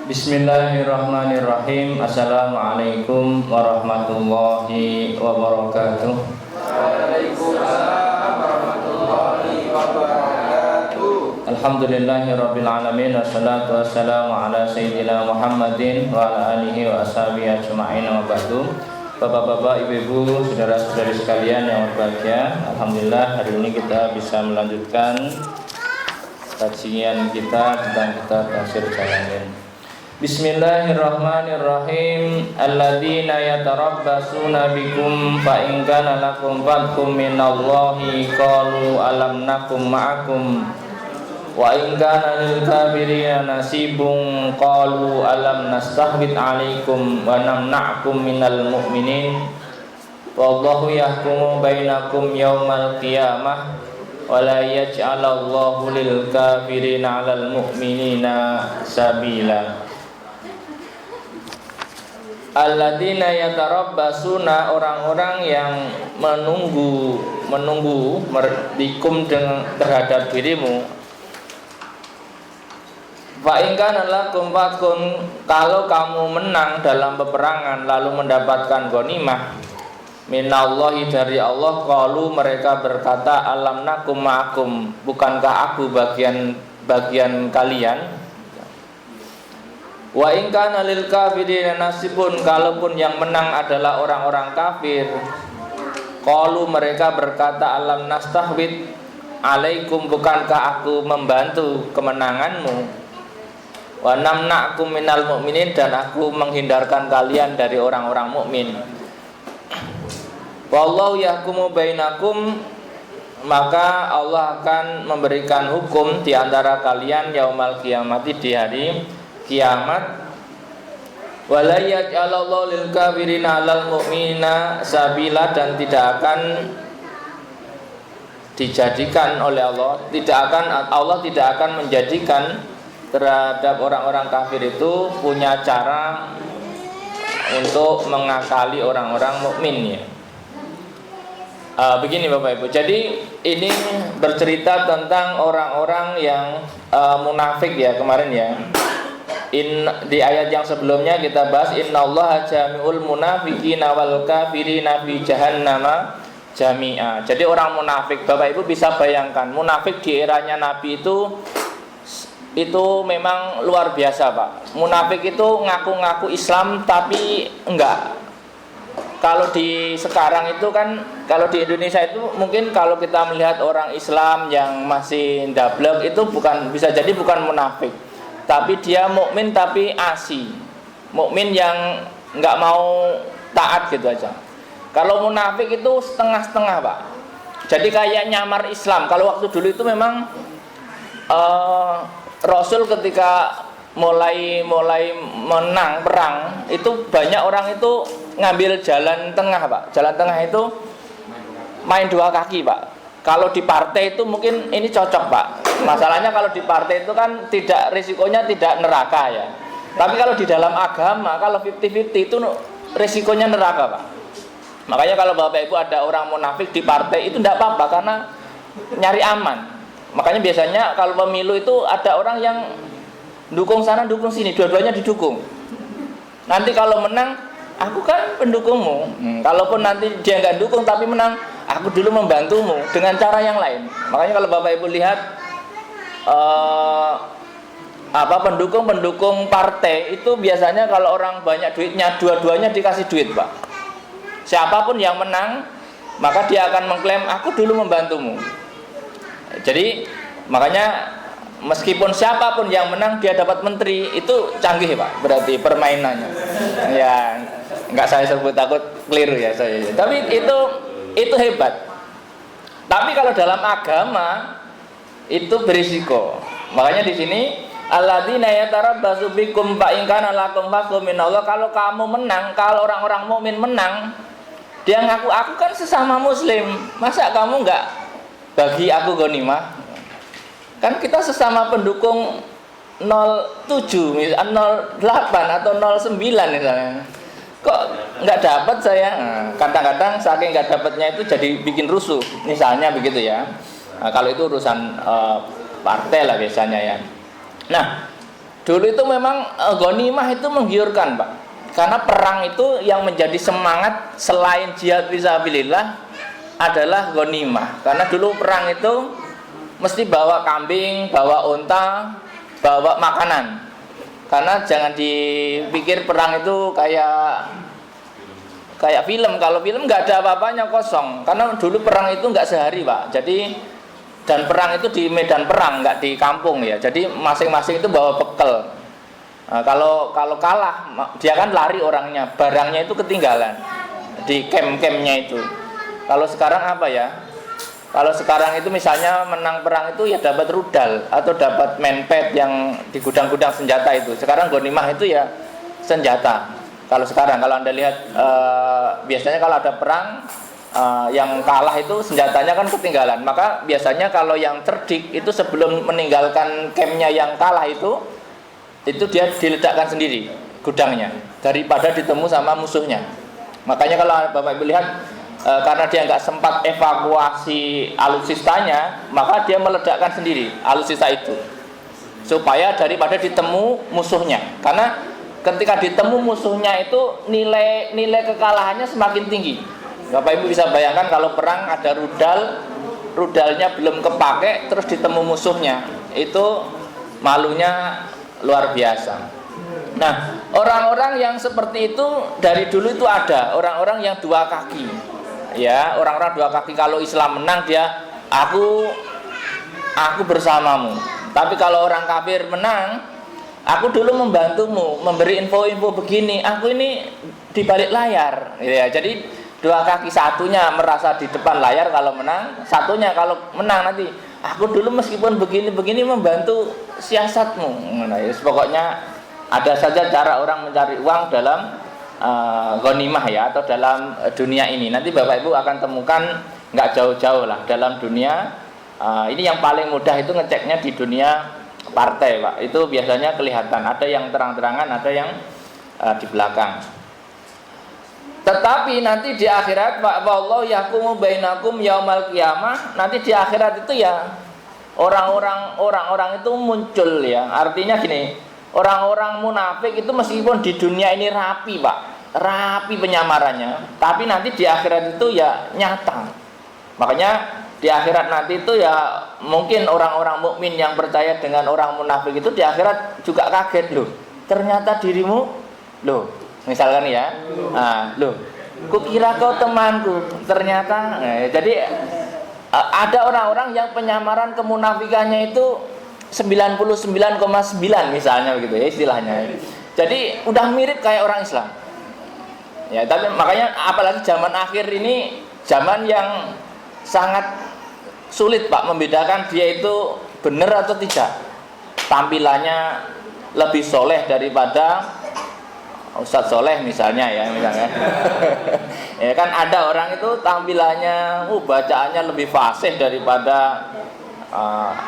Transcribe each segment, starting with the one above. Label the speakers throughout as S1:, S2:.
S1: Bismillahirrahmanirrahim. Assalamualaikum warahmatullahi wabarakatuh.
S2: Waalaikumsalam warahmatullahi wabarakatuh.
S1: Alhamdulillahirabbil alamin wassalatu wassalamu ala sayyidina Muhammadin wa ala alihi wa ashabihi ajma'in wa ba'du. Bapak-bapak, ibu-ibu, saudara-saudari sekalian yang berbahagia, alhamdulillah hari ini kita bisa melanjutkan kajian kita tentang kitab Tafsir Jalalain. Bismillahirrahmanirrahim. Alladzina yatarabbasuna bikum fa in kana lakum fathum minallahi qalu alam nakum ma'akum wa in kana lil kafirina nasibun qalu alam nastahbit 'alaikum wa namna'kum minal mu'minin wallahu yahkumu bainakum yaumal qiyamah wa la yaj'alallahu lil kafirina 'alal mu'minina sabila. Alladzina yatarabbasuna, orang-orang yang menunggu dikum terhadap dirimu. Fa in kana lakum fathun, kalau kamu menang dalam peperangan lalu mendapatkan ghanimah minallahi, dari Allah, qalu, mereka berkata, alam nakum ma'akum, bukankah aku bagian kalian? Wa in kana lil kafirina nasibun, kalaupun yang menang adalah orang-orang kafir, qalu, mereka berkata, alam nastahwid alaikum, bukankah aku membantu kemenanganmu? Wa namna'kum minal mu'minin, dan aku menghindarkan kalian dari orang-orang mukmin. Wallahu yahkumu bainakum, maka Allah akan memberikan hukum di antara kalian yaumal qiyamati, di hari kiamat. Wala yaj'alallahu lil kafirina 'alal mu'minina sabila, dan tidak akan dijadikan oleh Allah tidak akan menjadikan terhadap orang-orang kafir itu punya cara untuk mengakali orang-orang mukmin, ya. Begini Bapak Ibu, jadi ini bercerita tentang orang-orang yang munafik, ya, kemarin, ya. Di ayat yang sebelumnya kita bahas innallaha jami'ul munafiqina wal kafirina fi jahannama jami'a. Jadi orang munafik, Bapak Ibu bisa bayangkan, munafik di eranya Nabi itu memang luar biasa, Pak. Munafik itu ngaku-ngaku Islam tapi enggak. Kalau di sekarang itu kan, kalau di Indonesia itu mungkin kalau kita melihat orang Islam yang masih ndablek itu bisa jadi bukan munafik, tapi dia mukmin tapi asi, mukmin yang nggak mau taat gitu aja. Kalau munafik itu setengah-setengah, Pak. Jadi kayak nyamar Islam. Kalau waktu dulu itu memang Rasul ketika mulai menang perang itu banyak orang itu ngambil jalan tengah, Pak. Jalan tengah itu main dua kaki, Pak. Kalau di partai itu mungkin ini cocok, Pak. Masalahnya kalau di partai itu kan risikonya tidak neraka, ya. Tapi kalau di dalam agama, kalau 50-50 itu risikonya neraka, Pak. Makanya kalau Bapak Ibu ada orang munafik di partai itu tidak apa-apa, karena nyari aman. Makanya biasanya kalau pemilu itu ada orang yang dukung sana, dukung sini, dua-duanya didukung. Nanti kalau menang, aku kan pendukungmu. Kalaupun nanti dia nggak dukung tapi menang, aku dulu membantumu dengan cara yang lain. Makanya kalau Bapak Ibu lihat pendukung partai itu biasanya kalau orang banyak duitnya, dua-duanya dikasih duit, Pak. Siapapun yang menang, maka dia akan mengklaim aku dulu membantumu. Jadi makanya meskipun siapapun yang menang dia dapat menteri, itu canggih, Pak. Berarti permainannya. Ya, nggak saya sebut, takut keliru, ya saya. Tapi itu hebat. Tapi kalau dalam agama itu berisiko. Makanya di sini alladzina yatarabbasu bikum fa in kana lakum fathun minallah, kalau kamu menang, kalau orang-orang mukmin menang, dia ngaku aku kan sesama muslim, masa kamu nggak bagi aku ghanimah? Kan kita sesama pendukung 07 misalnya, 08 atau 09 misalnya, kok nggak dapat saya? Kadang-kadang saking nggak dapatnya itu jadi bikin rusuh, misalnya begitu, ya. Kalau itu urusan partai lah biasanya, ya. Nah, Dulu itu memang ghanimah itu menggiurkan, Pak. Karena perang itu yang menjadi semangat selain jihad fisabilillah adalah ghanimah. Karena dulu perang itu mesti bawa kambing, bawa unta, bawa makanan. Karena jangan dipikir perang itu kayak film. Kalau film nggak ada apa-apanya, kosong. Karena dulu perang itu nggak sehari, Pak. Jadi dan perang itu di medan perang, nggak di kampung ya. Jadi masing-masing itu bawa bekal. Nah, kalau kalah dia kan lari orangnya, barangnya itu ketinggalan di camp-campnya itu. Kalau sekarang apa ya? Kalau sekarang itu misalnya menang perang itu ya dapat rudal atau dapat manpad yang di gudang-gudang senjata itu. Sekarang ghanimah itu ya senjata. Kalau sekarang kalau Anda lihat biasanya kalau ada perang yang kalah itu senjatanya kan ketinggalan. Maka biasanya kalau yang cerdik itu sebelum meninggalkan campnya yang kalah itu dia diledakkan sendiri gudangnya daripada ditemu sama musuhnya. Makanya kalau Bapak Ibu lihat karena dia nggak sempat evakuasi alutsistanya, maka dia meledakkan sendiri alutsista itu supaya daripada ditemu musuhnya. Karena ketika ditemu musuhnya itu nilai kekalahannya semakin tinggi. Bapak Ibu bisa bayangkan kalau perang ada rudalnya belum kepake terus ditemu musuhnya, itu malunya luar biasa. Nah, orang-orang yang seperti itu dari dulu itu ada, orang-orang yang dua kaki. Ya, orang-orang dua kaki kalau Islam menang dia aku bersamamu. Tapi kalau orang kafir menang, aku dulu membantumu, memberi info-info begini, aku ini di balik layar. Ya, jadi dua kaki, satunya merasa di depan layar kalau menang, satunya kalau menang nanti aku dulu meskipun begini-begini membantu siasatmu. Nah, ya, pokoknya ada saja cara orang mencari uang dalam ghanimah ya, atau dalam dunia ini. Nanti Bapak Ibu akan temukan nggak jauh-jauh lah dalam dunia. Ini yang paling mudah itu ngeceknya di dunia partai, Pak. Itu biasanya kelihatan. Ada yang terang-terangan, ada yang di belakang. Tetapi nanti di akhirat, wallahu yahkumu bainakum yaumal qiyamah, nanti di akhirat itu ya orang-orang itu muncul ya. Artinya gini, orang-orang munafik itu meskipun di dunia ini rapi, Pak, rapi penyamarannya, tapi nanti di akhirat itu ya nyata. Makanya di akhirat nanti itu ya mungkin orang-orang mukmin yang percaya dengan orang munafik itu di akhirat juga kaget, loh, ternyata dirimu, loh, misalkan ya, loh, kukira kau temanku, ternyata. Jadi ada orang-orang yang penyamaran kemunafikannya itu 99,9 misalnya begitu ya istilahnya. Jadi udah mirip kayak orang Islam. Ya, tapi makanya apalagi zaman akhir ini zaman yang sangat sulit, Pak, membedakan dia itu benar atau tidak. Tampilannya lebih soleh daripada Ustadz Soleh misalnya ya, ya kan ada orang itu tampilannya, bacaannya lebih fasih daripada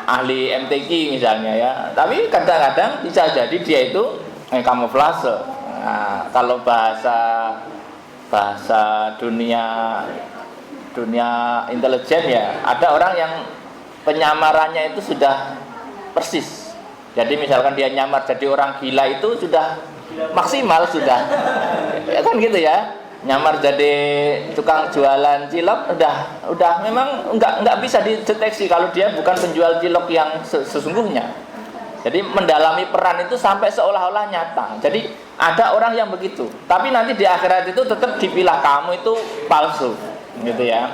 S1: ahli MTQ misalnya ya. Tapi kadang-kadang bisa jadi dia itu kamuflase. Nah, kalau bahasa dunia intelijen ya, ada orang yang penyamarannya itu sudah persis. Jadi misalkan dia nyamar jadi orang gila itu sudah maksimal sudah, ya kan gitu ya. Nyamar jadi tukang jualan cilok udah memang nggak bisa dideteksi kalau dia bukan penjual cilok yang sesungguhnya. Jadi mendalami peran itu sampai seolah-olah nyata. Jadi ada orang yang begitu, tapi nanti di akhirat itu tetap dipilah kamu itu palsu, gitu ya.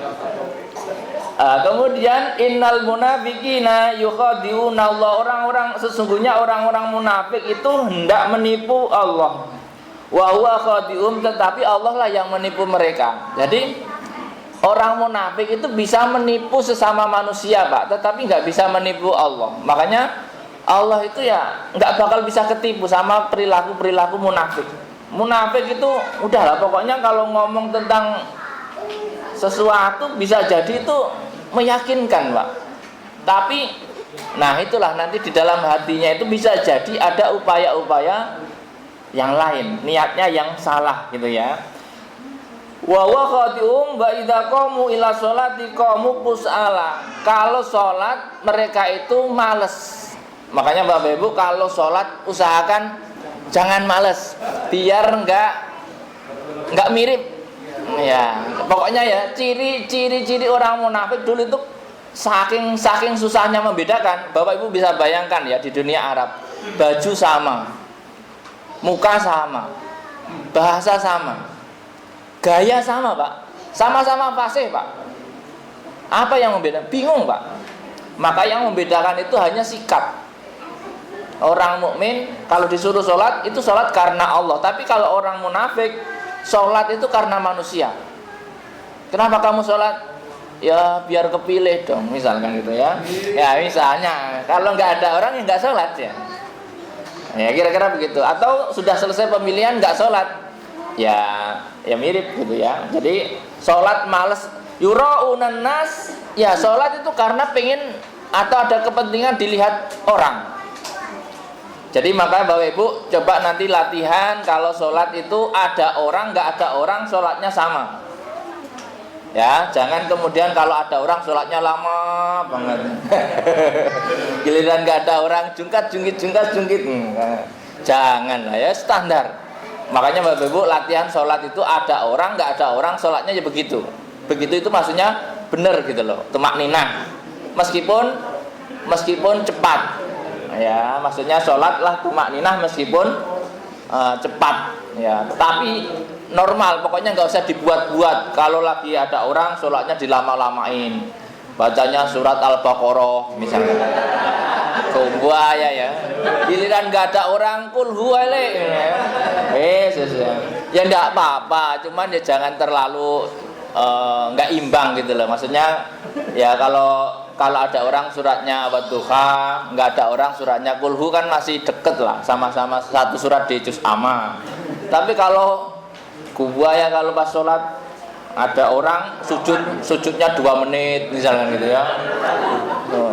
S1: Kemudian innal munafiqina yukhadi'una Allah, sesungguhnya orang-orang munafik itu hendak menipu Allah. Wa huwa khadi'um, tetapi Allah lah yang menipu mereka. Jadi orang munafik itu bisa menipu sesama manusia, Pak, tetapi nggak bisa menipu Allah. Makanya Allah itu ya nggak bakal bisa ketipu sama perilaku munafik. Munafik itu udahlah, pokoknya kalau ngomong tentang sesuatu bisa jadi itu meyakinkan, Pak. Tapi nah itulah nanti di dalam hatinya itu bisa jadi ada upaya-upaya yang lain, niatnya yang salah gitu ya. Wa wa khadi'um wa idza qamu ila sholati qamu kusala. Kalau sholat mereka itu males Makanya Bapak Ibu kalau sholat usahakan jangan males, biar nggak mirip. Ya, pokoknya ya ciri-ciri orang munafik dulu itu saking susahnya membedakan. Bapak Ibu bisa bayangkan ya, di dunia Arab baju sama, muka sama, bahasa sama, gaya sama Pak, sama-sama fasih Pak. Apa yang membedakan? Bingung Pak. Maka yang membedakan itu hanya sikap. Orang mukmin kalau disuruh sholat itu sholat karena Allah, tapi kalau orang munafik sholat itu karena manusia. Kenapa kamu sholat? Ya biar kepilih dong, misalkan gitu ya. Ya misalnya, kalau nggak ada orang yang nggak sholat ya. Ya kira-kira begitu. Atau sudah selesai pemilihan nggak sholat, ya mirip gitu ya. Jadi sholat males, yuraunan nas, ya sholat itu karena pengen atau ada kepentingan dilihat orang. Jadi makanya Bapak Ibu coba nanti latihan kalau sholat itu ada orang nggak ada orang sholatnya sama. Ya jangan kemudian kalau ada orang sholatnya lama banget. Giliran nggak ada orang jungkit. Jangan lah ya, standar. Makanya Bapak Ibu latihan sholat itu ada orang nggak ada orang sholatnya ya begitu. Begitu itu maksudnya benar gitu loh, tumakninah. Meskipun cepat. Ya maksudnya sholatlah tumakninah meskipun cepat ya, tapi normal, pokoknya nggak usah dibuat-buat. Kalau lagi ada orang sholatnya dilama-lamain, bacanya surat Al-Baqarah misalnya, ya giliran nggak ada orang kul huwa ya nggak apa-apa, cuman ya jangan terlalu nggak imbang gitu loh. Maksudnya ya kalau ada orang suratnya Wadduha, nggak ada orang suratnya Kulhu kan masih deket lah, sama-sama satu surat di juz amma. Tapi kalau ya kalau pas sholat ada orang sujudnya 2 menit misalkan gitu ya,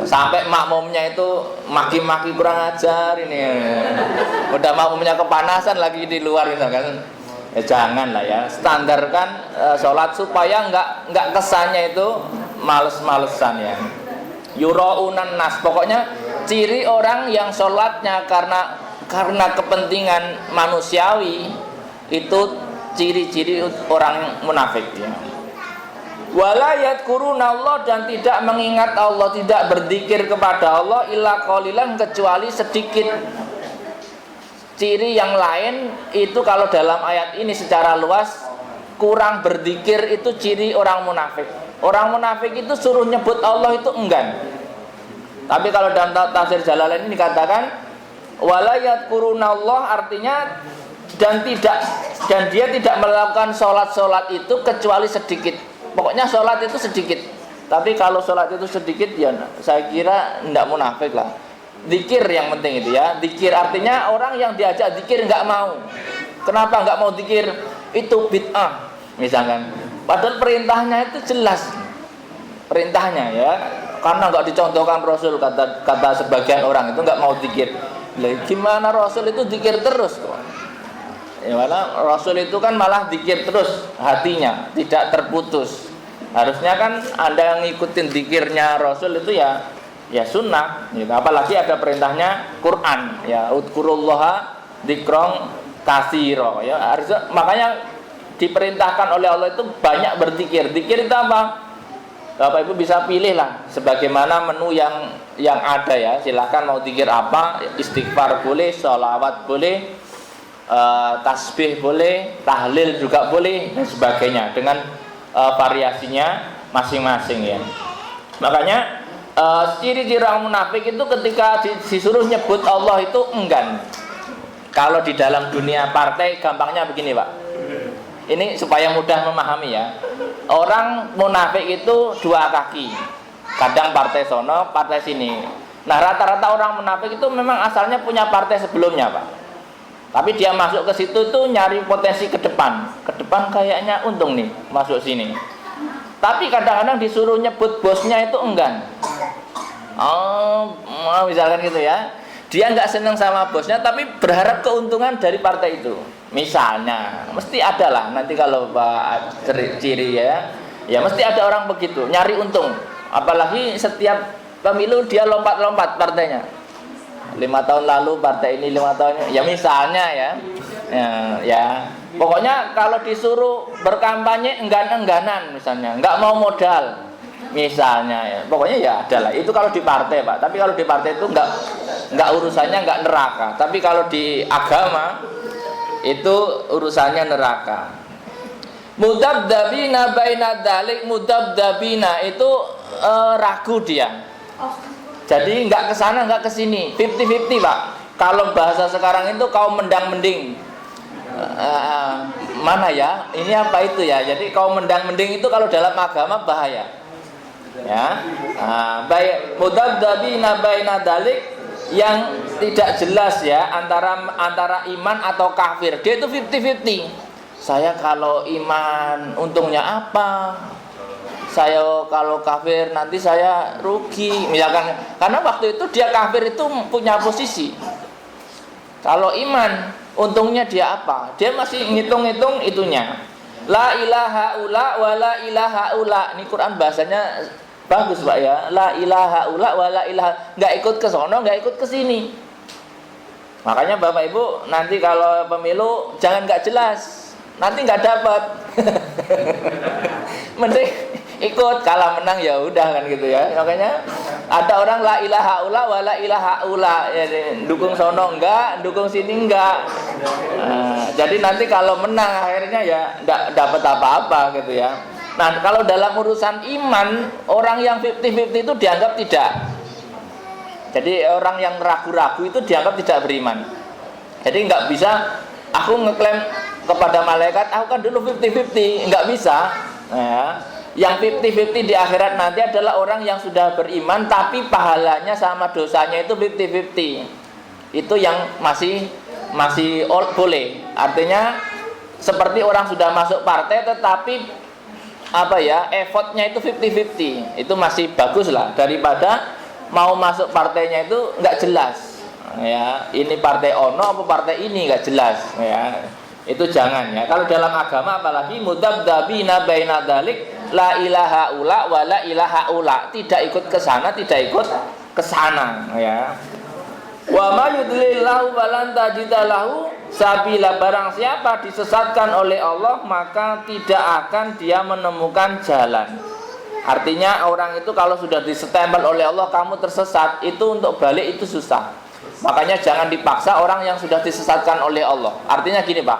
S1: sampai makmumnya itu maki-maki kurang ajar ini, udah makmumnya kepanasan lagi di luar misalkan. Ya jangan lah ya, standarkan sholat supaya nggak kesannya itu males-malesan ya. Yuraunan nas, pokoknya ciri orang yang sholatnya karena kepentingan manusiawi itu ciri-ciri orang munafik ya. Wala yadhkurunallah, dan tidak mengingat Allah, tidak berzikir kepada Allah illa qalilan, kecuali sedikit. Ciri yang lain itu kalau dalam ayat ini secara luas kurang berzikir itu ciri orang munafik. Orang munafik itu suruh nyebut Allah itu enggan. Tapi kalau dalam tafsir Jalalain ini dikatakan wala yadhkurunallah, artinya dan dia tidak melakukan sholat itu kecuali sedikit. Pokoknya sholat itu sedikit. Tapi kalau sholat itu sedikit ya saya kira tidak munafik lah. Zikir yang penting itu ya. Zikir artinya orang yang diajak zikir nggak mau. Kenapa nggak mau zikir? Itu bid'ah misalkan. Padahal perintahnya itu jelas. Perintahnya ya. Karena nggak dicontohkan Rasul, kata sebagian orang itu nggak mau zikir. Gimana Rasul itu zikir terus kok? Ya malah Rasul itu kan malah zikir terus hatinya, tidak terputus. Harusnya kan Anda yang ngikutin zikirnya Rasul itu ya sunnah gitu. Apalagi ada perintahnya Quran ya, udkurullaha dzikron katsira ya. Harusnya, makanya diperintahkan oleh Allah itu banyak berzikir. Zikir itu apa? Bapak Ibu bisa pilih lah sebagaimana menu yang ada ya. Silahkan mau zikir apa, istighfar boleh, sholawat boleh, tasbih boleh, tahlil juga boleh dan sebagainya dengan variasinya masing-masing ya. Makanya ciri-ciri orang munafik itu ketika disuruh nyebut Allah itu enggan. Kalau di dalam dunia partai gampangnya begini Pak, ini supaya mudah memahami ya. Orang munafik itu 2 kaki, kadang partai sono, partai sini. Nah rata-rata orang munafik itu memang asalnya punya partai sebelumnya Pak, tapi dia masuk ke situ tuh nyari potensi ke depan kayaknya untung nih masuk sini. Tapi kadang-kadang disuruh nyebut bosnya itu enggan. Misalkan gitu ya, dia nggak senang sama bosnya tapi berharap keuntungan dari partai itu. Misalnya, mesti ada lah nanti kalau Pak ciri ya mesti ada orang begitu, nyari untung. Apalagi setiap pemilu dia lompat-lompat partainya. 5 tahun lalu partai ini, 5 tahun ini. Ya misalnya ya. Pokoknya kalau disuruh berkampanye enggan-engganan misalnya, nggak mau modal misalnya ya. Pokoknya ya adalah itu kalau di partai Pak. Tapi kalau di partai itu nggak urusannya nggak neraka. Tapi kalau di agama itu urusannya neraka. Mudabdabina baina dzalik, mudabdabina itu ragu dia. Jadi nggak ke sana nggak ke sini, 50-50 Pak. Kalau bahasa sekarang itu kaum mendang-mending. Mana ya? Ini apa itu ya? Jadi kaum mendang-mending itu kalau dalam agama bahaya. Ya. Baik mudabdabina baina dzalik yang tidak jelas ya antara iman atau kafir. Dia itu 50-50. Saya kalau iman untungnya apa? Saya kalau kafir nanti saya rugi misalkan, karena waktu itu dia kafir itu punya posisi. Kalau iman untungnya dia apa? Dia masih ngitung-ngitung itunya. La ilaha ula wa la ilaha ula. Ini Quran bahasanya bagus Pak ya. La ilaha ula wa la ilaha. Enggak ikut ke sono, enggak ikut ke sini. Makanya Bapak Ibu nanti kalau pemilu jangan enggak jelas. Nanti enggak dapat. Mending ikut, kalah menang ya udah kan gitu ya. Makanya ada orang la ilaha ula wa la ilaha ula ya, dukung sono enggak, dukung sini enggak. Jadi nanti kalau menang akhirnya ya enggak dapat apa-apa gitu ya. Nah, kalau dalam urusan iman, orang yang 50-50 itu dianggap tidak. Jadi orang yang ragu-ragu itu dianggap tidak beriman. Jadi enggak bisa aku ngeklaim kepada malaikat aku kan dulu 50-50, enggak bisa. Ya. Yang 50-50 di akhirat nanti adalah orang yang sudah beriman tapi pahalanya sama dosanya itu 50-50. Itu yang masih boleh. Artinya seperti orang sudah masuk partai tetapi effortnya itu 50-50. Itu masih bagus lah daripada mau masuk partainya itu nggak jelas. Ya, ini partai ono apa partai ini nggak jelas. Ya, itu jangan ya. Kalau dalam agama apalagi mudabdabina baina dzalik. La ilaha ula wa la ilaha ula. Tidak ikut ke sana, tidak ikut ke sana ya. Wa may yudlilillahu falan tajida lahu sabila. Barang siapa disesatkan oleh Allah maka tidak akan dia menemukan jalan. Artinya orang itu kalau sudah disestempel oleh Allah kamu tersesat, itu untuk balik itu susah. Makanya jangan dipaksa orang yang sudah disesatkan oleh Allah. Artinya gini Pak,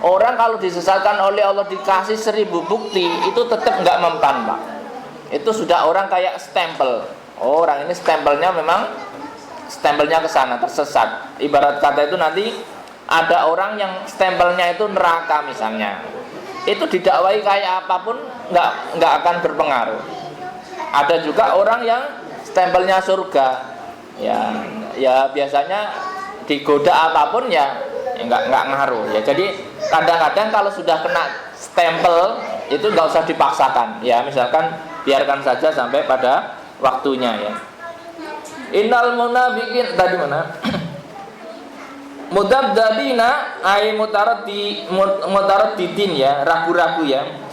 S1: orang kalau disesatkan oleh Allah dikasih 1000 bukti itu tetap nggak mempan Pak. Itu sudah orang kayak stempel. Orang ini stempelnya memang stempelnya ke sana tersesat. Ibarat kata itu nanti ada orang yang stempelnya itu neraka misalnya. Itu didakwai kayak apapun nggak akan berpengaruh. Ada juga orang yang stempelnya surga. Ya biasanya digoda apapun ya nggak ngaruh ya. Jadi kadang-kadang kalau sudah kena stempel itu nggak usah dipaksakan ya, misalkan biarkan saja sampai pada waktunya ya. Innal munafiqin tadi mana? Mudabdabina ay mutaraddidin ya, ragu-ragu ya.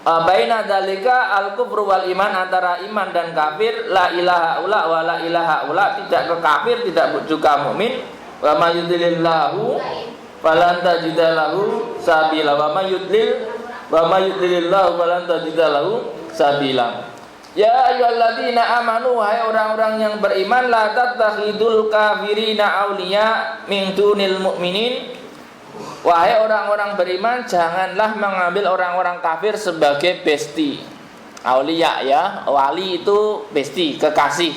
S1: Baina dzalika al-kufru wal iman, antara iman dan kafir. La ilaha ula wa la ilaha ula, tidak ke kafir tidak juga mukmin. Wa may yudlilillahu falan tajida lahu sabila. Wa may yudlilillahu falan tajida lahu sabila. Ya ayyuhalladzina amanu, hai orang-orang yang beriman, la tattakhidul kafirina auliya min dunil mu'minin. Wahai orang-orang beriman, janganlah mengambil orang-orang kafir sebagai besti. Aulia ya, wali itu besti, kekasih.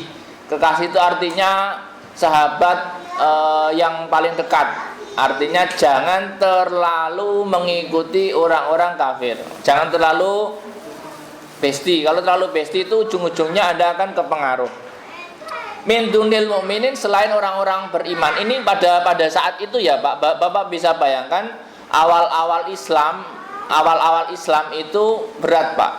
S1: Kekasih itu artinya sahabat yang paling dekat. Artinya jangan terlalu mengikuti orang-orang kafir. Jangan terlalu besti. Kalau terlalu besti itu ujung-ujungnya Anda akan kepengaruh. Min dunil mu'minin, selain orang-orang beriman. Ini pada saat itu ya Pak, Bapak bisa bayangkan awal-awal Islam itu berat Pak.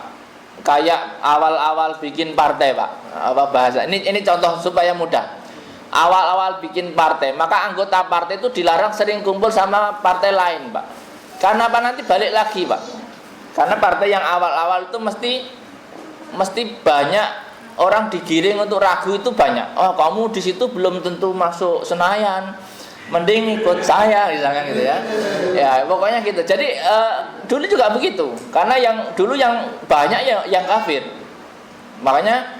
S1: Kayak awal-awal bikin partai Pak. Apa bahasa? Ini contoh supaya mudah. Awal-awal bikin partai, maka anggota partai itu dilarang sering kumpul sama partai lain Pak. Karena apa? Nanti balik lagi Pak. Karena partai yang awal-awal itu mesti banyak orang digiring untuk ragu itu banyak. Oh, kamu di situ belum tentu masuk Senayan, mending ikut saya misalkan gitu ya. Ya pokoknya gitu. Jadi dulu juga begitu, karena dulu yang banyak yang kafir. Makanya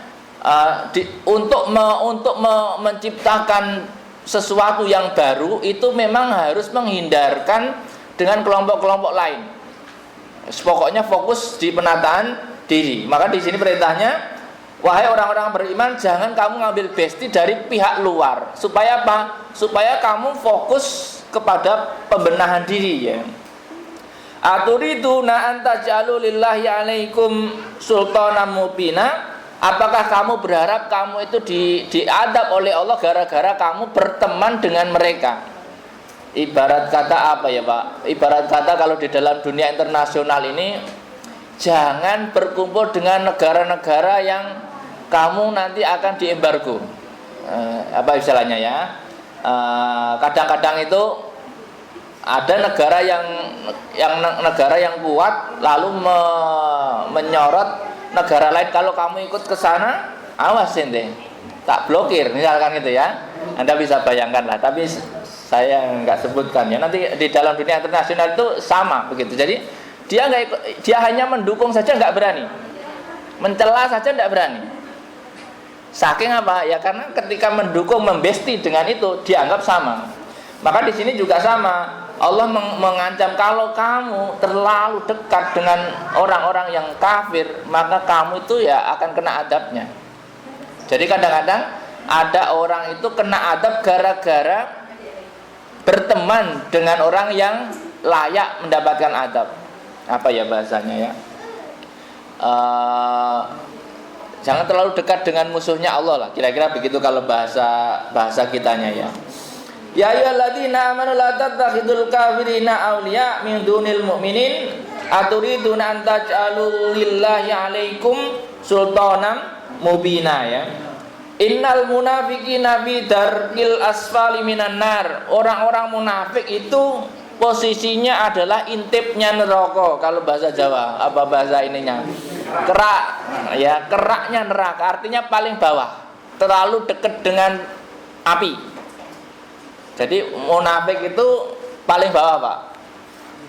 S1: untuk menciptakan sesuatu yang baru itu memang harus menghindarkan dengan kelompok-kelompok lain. Pokoknya fokus di penataan diri. Maka di sini perintahnya, wahai orang-orang beriman, jangan kamu ngambil besti dari pihak luar. Supaya apa? Supaya kamu fokus kepada pembenahan diri ya. Aturiduna antajalu lillahi alaikum sultanan mubina. Apakah kamu berharap kamu itu diadab oleh Allah gara-gara kamu berteman dengan mereka? Ibarat kata apa ya Pak? Ibarat kata kalau di dalam dunia internasional ini, jangan berkumpul dengan negara-negara yang kamu nanti akan diembargo. Apa istilahnya ya? Kadang-kadang itu ada negara negara yang kuat lalu menyorot negara lain, kalau kamu ikut ke sana, awas ente, tak blokir misalkan gitu ya. Anda bisa bayangkan lah, tapi saya nggak sebutkan ya. Nanti di dalam dunia internasional itu sama begitu. Jadi dia hanya mendukung saja nggak berani, mencela saja nggak berani. Saking apa? Ya karena ketika mendukung, membesti dengan itu dianggap sama. Maka di sini juga sama. Allah mengancam kalau kamu terlalu dekat dengan orang-orang yang kafir, maka kamu itu ya akan kena adabnya. Jadi kadang-kadang ada orang itu kena adab gara-gara berteman dengan orang yang layak mendapatkan adab. Apa ya bahasanya ya? Jangan terlalu dekat dengan musuhnya Allah lah. Kira-kira begitu kalau bahasa kitanya ya. Ya ayyuhalladzina amanu la tattakhidul kafirina awliya min dunil mu'minin aturiduna an taj'alu lillahi 'alaikum sultanan mubina ya. Innal munafiqina fi darkil asfali minan nar. Orang-orang munafik itu posisinya adalah intipnya neraka kalau bahasa Jawa. Apa bahasa ininya? Kerak ya, keraknya neraka, artinya paling bawah, terlalu dekat dengan api. Jadi munafik itu paling bawah Pak.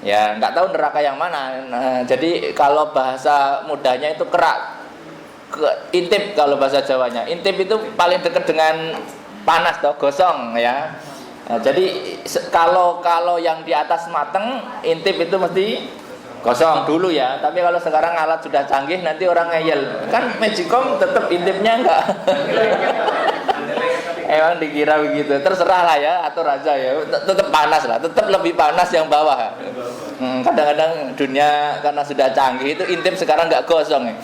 S1: Ya nggak tahu neraka yang mana. Nah, jadi kalau bahasa mudahnya itu kerak, intip kalau bahasa Jawanya. Intip itu paling dekat dengan panas atau gosong ya. Nah, jadi kalau yang di atas mateng, intip itu mesti kosong dulu ya. Tapi kalau sekarang alat sudah canggih, nanti orang ngeyel. Kan Magicom tetap intipnya enggak. Emang dikira begitu. Terserah lah ya, atur aja ya. Tetap panas lah, tetap lebih panas yang bawah. Kadang-kadang dunia karena sudah canggih itu intip sekarang enggak gosong ya.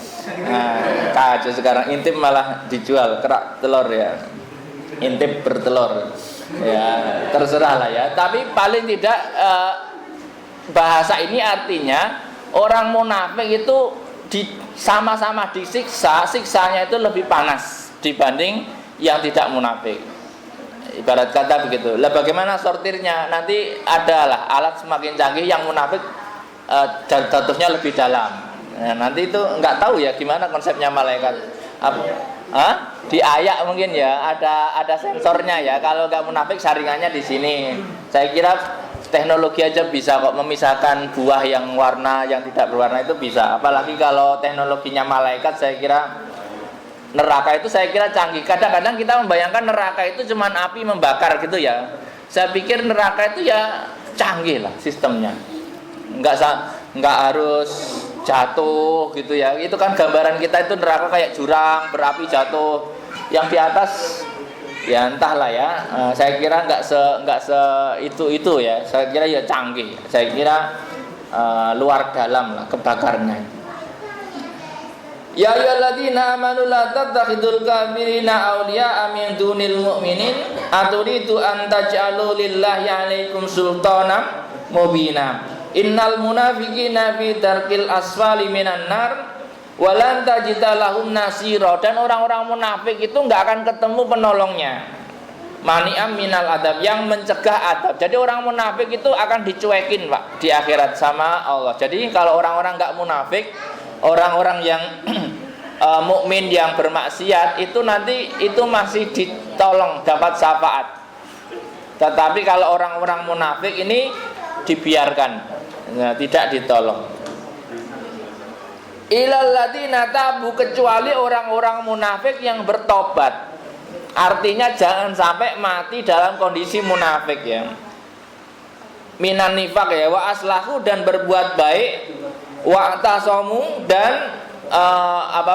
S1: Nah, kacau sekarang intip malah dijual kerak telur ya. Intip bertelur. Ya, terserah lah ya. Tapi paling tidak bahasa ini artinya orang munafik itu sama-sama disiksa, siksanya itu lebih panas dibanding yang tidak munafik. Ibarat kata begitu. Lah bagaimana sortirnya? Nanti adalah alat semakin canggih yang munafik jatuhnya lebih dalam. Nah, nanti itu nggak tahu ya gimana konsepnya malaikat. Di ayak mungkin ya ada sensornya ya. Kalau nggak munafik saringannya di sini. Saya kira teknologi aja bisa kok memisahkan buah yang warna yang tidak berwarna itu bisa. Apalagi kalau teknologinya malaikat, saya kira neraka itu saya kira canggih. Kadang-kadang kita membayangkan neraka itu cuman api membakar gitu ya. Saya pikir neraka itu ya canggih lah sistemnya. Enggak harus jatuh gitu ya. Itu kan gambaran kita itu neraka kayak jurang berapi jatuh. Yang di atas ya entahlah ya. Saya kira enggak se itu ya. Saya kira ya canggih. Saya kira luar dalam lah kebakarnya. Ya ayyuhalladzina amanu la tattakhidul kafirina awliya'a min dunil mu'minin aturidu an taj'alu lillahi 'alaikum sultanan mubina. Innal munafiqina fi darkil asfali minan nar wa lan tajida lahum nasira. Dan orang-orang munafik itu enggak akan ketemu penolongnya. Mani'am minal adab, yang mencegah adab. Jadi orang munafik itu akan dicuekin Pak di akhirat sama Allah. Jadi kalau orang-orang enggak munafik, orang-orang yang mukmin yang bermaksiat itu nanti itu masih ditolong dapat syafaat. Tetapi kalau orang-orang munafik ini dibiarkan, tidak ditolong. Ilal ladzina tabu, kecuali orang-orang munafik yang bertobat. Artinya jangan sampai mati dalam kondisi munafik ya. Minan nifaq ya, wa aslahu, dan berbuat baik, wa tasamu, dan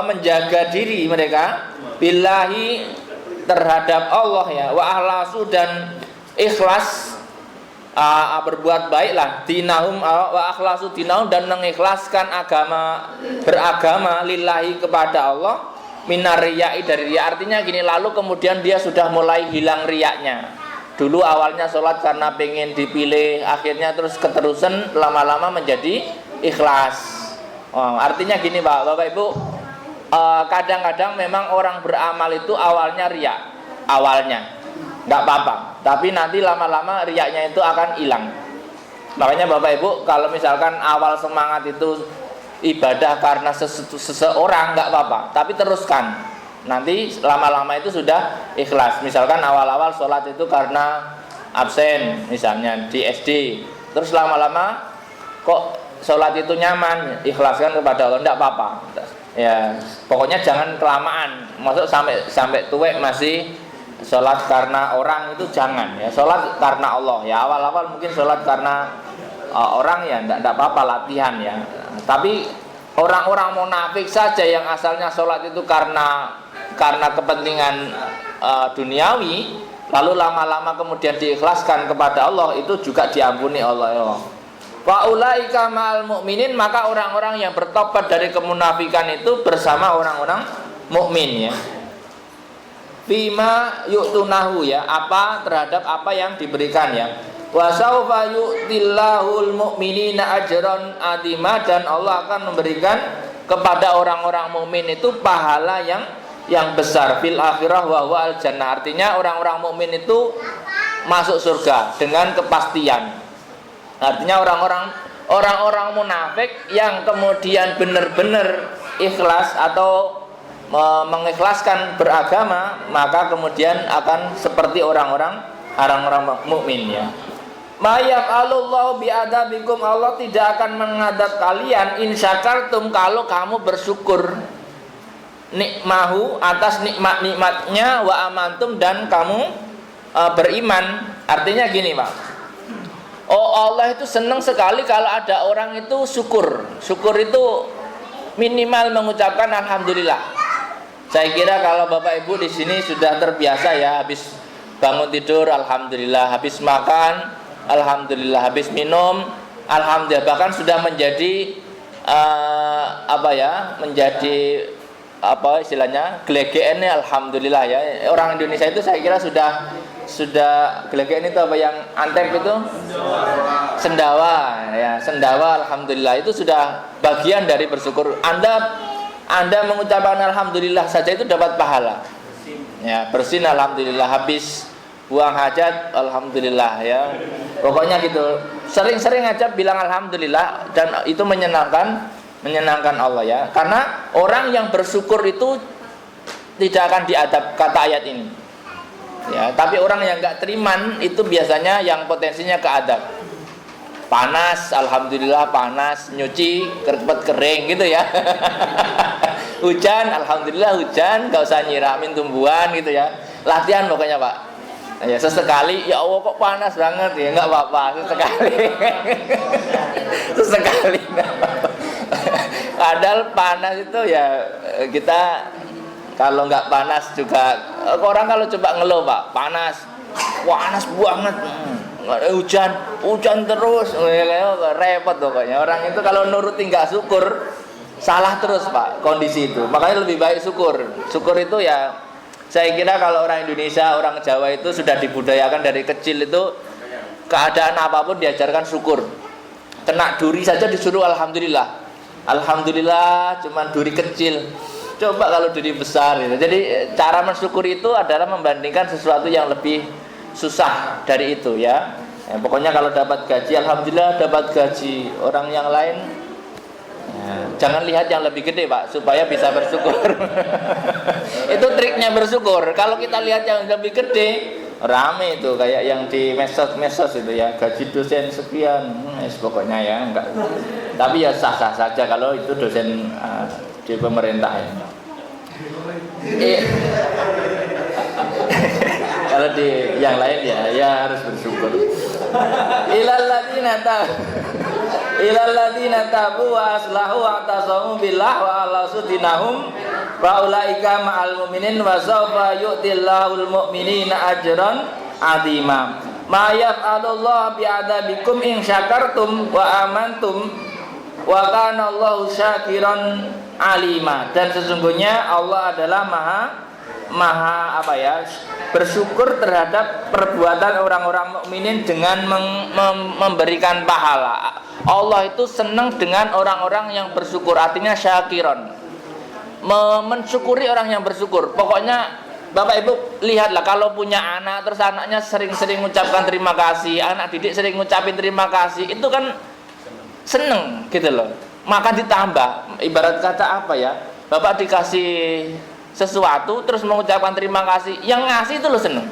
S1: menjaga diri mereka billahi, terhadap Allah ya, wa ahlasu, dan ikhlas, berbuat baiklah, dinahum wa akhlasu dinahum, dan mengikhlaskan beragama lillahi, kepada Allah, minar riya'i, dari riya. Artinya gini, lalu kemudian dia sudah mulai hilang riyaknya. Dulu awalnya sholat karena pengen dipilih, akhirnya terus keterusan lama-lama menjadi ikhlas. Artinya gini Bapak Ibu, kadang-kadang memang orang beramal itu awalnya riya, awalnya nggak apa-apa, tapi nanti lama-lama riyaknya itu akan hilang. Makanya Bapak Ibu, kalau misalkan awal semangat itu ibadah karena seseorang, nggak apa-apa, tapi teruskan, nanti lama-lama itu sudah ikhlas. Misalkan awal-awal sholat itu karena absen misalnya di SD, terus lama-lama kok sholat itu nyaman, ikhlaskan kepada Allah, tidak apa-apa ya. Pokoknya jangan kelamaan, masuk sampai tuwek masih sholat karena orang, itu jangan ya. Sholat karena Allah ya, awal-awal mungkin sholat karena orang ya, tidak apa-apa, latihan ya. Tapi orang-orang munafik saja yang asalnya sholat itu karena kepentingan duniawi, lalu lama-lama kemudian diikhlaskan kepada Allah, itu juga diampuni Allah. Wa ulaika ma'al mu'minin, maka orang-orang yang bertobat dari kemunafikan itu bersama orang-orang mukmin ya. Fima yu'tunahu ya, terhadap apa yang diberikan ya. Wa saufa yu'tillahul mu'minina ajran adima, dan Allah akan memberikan kepada orang-orang mukmin itu pahala yang besar, fil akhirah wa huwa al jannah. Artinya orang-orang mukmin itu masuk surga dengan kepastian. Artinya orang-orang munafik yang kemudian benar-benar ikhlas atau mengikhlaskan beragama, maka kemudian akan seperti orang-orang mukmin ya. Ma yaf'alullahu bi'adabikum, Allah tidak akan mengadab kalian in syakartum, kalau kamu bersyukur, nikmahu, atas nikmat-nikmatnya, wa amantum, dan kamu beriman. Artinya gini Pak, Allah itu senang sekali kalau ada orang itu syukur. Syukur itu minimal mengucapkan alhamdulillah. Saya kira kalau Bapak Ibu di sini sudah terbiasa ya, habis bangun tidur alhamdulillah, habis makan alhamdulillah, habis minum alhamdulillah, bahkan sudah menjadi menjadi istilahnya glegeen alhamdulillah ya. Orang Indonesia itu saya kira sudah glegeen itu apa yang antep itu? Sendawa ya, sendawa alhamdulillah, itu sudah bagian dari bersyukur. Anda mengucapkan alhamdulillah saja itu dapat pahala. Ya, bersin alhamdulillah, habis buang hajat alhamdulillah ya. Pokoknya gitu. Sering-sering aja bilang alhamdulillah, dan itu menyenangkan Allah ya. Karena orang yang bersyukur itu tidak akan diadab, kata ayat ini. Ya, tapi orang yang enggak teriman itu biasanya yang potensinya keadab. Panas, alhamdulillah panas, nyuci cepet kering gitu ya. Hujan, alhamdulillah hujan, gak usah nyiramin tumbuhan gitu ya. Latihan pokoknya Pak. Ya sesekali, ya Allah kok panas banget ya, nggak apa-apa, sesekali. Padahal panas itu ya, kita kalau nggak panas juga, orang kalau coba ngeluh Pak, panas banget, hujan terus, repot pokoknya. Orang itu kalau nuruti nggak syukur, salah terus Pak kondisi itu. Makanya lebih baik syukur itu ya. Saya kira kalau orang Indonesia, orang Jawa itu sudah dibudayakan dari kecil itu, keadaan apapun diajarkan syukur. Kena duri saja disuruh alhamdulillah. Alhamdulillah cuman duri kecil. Coba kalau duri besar gitu. Jadi cara mensyukuri itu adalah membandingkan sesuatu yang lebih susah dari itu ya. Pokoknya kalau dapat gaji alhamdulillah dapat gaji. Orang yang lain Nah, jangan lihat yang lebih gede Pak, supaya bisa bersyukur. Itu triknya bersyukur. Kalau kita lihat yang lebih gede, rame itu kayak yang di medsos itu ya, gaji dosen sekian, pokoknya ya enggak. Tapi ya sah-sah saja kalau itu dosen di pemerintah ya. Kalau di yang lain ya harus bersyukur. Ilal ladzina tabu wa aslahu wa tasamu billah wa ala sudinahum wa ulaika ma'al mu'minin wa sawfa yu'tillahul mu'minina ajran 'azima. Ma yaf'alullahu bi'adabikum in syakartum wa amantum wa kana Allahu syakiran alima. Dan sesungguhnya Allah adalah maha bersyukur terhadap perbuatan orang-orang mukminin dengan memberikan pahala. Allah itu senang dengan orang-orang yang bersyukur, artinya syakiron, mensyukuri orang yang bersyukur. Pokoknya Bapak Ibu lihatlah, kalau punya anak terus anaknya sering-sering mengucapkan terima kasih, anak didik sering ngucapin terima kasih, itu kan seneng gitu loh. Maka ditambah, ibarat kata apa ya, Bapak dikasih sesuatu terus mengucapkan terima kasih, yang ngasih itu loh seneng,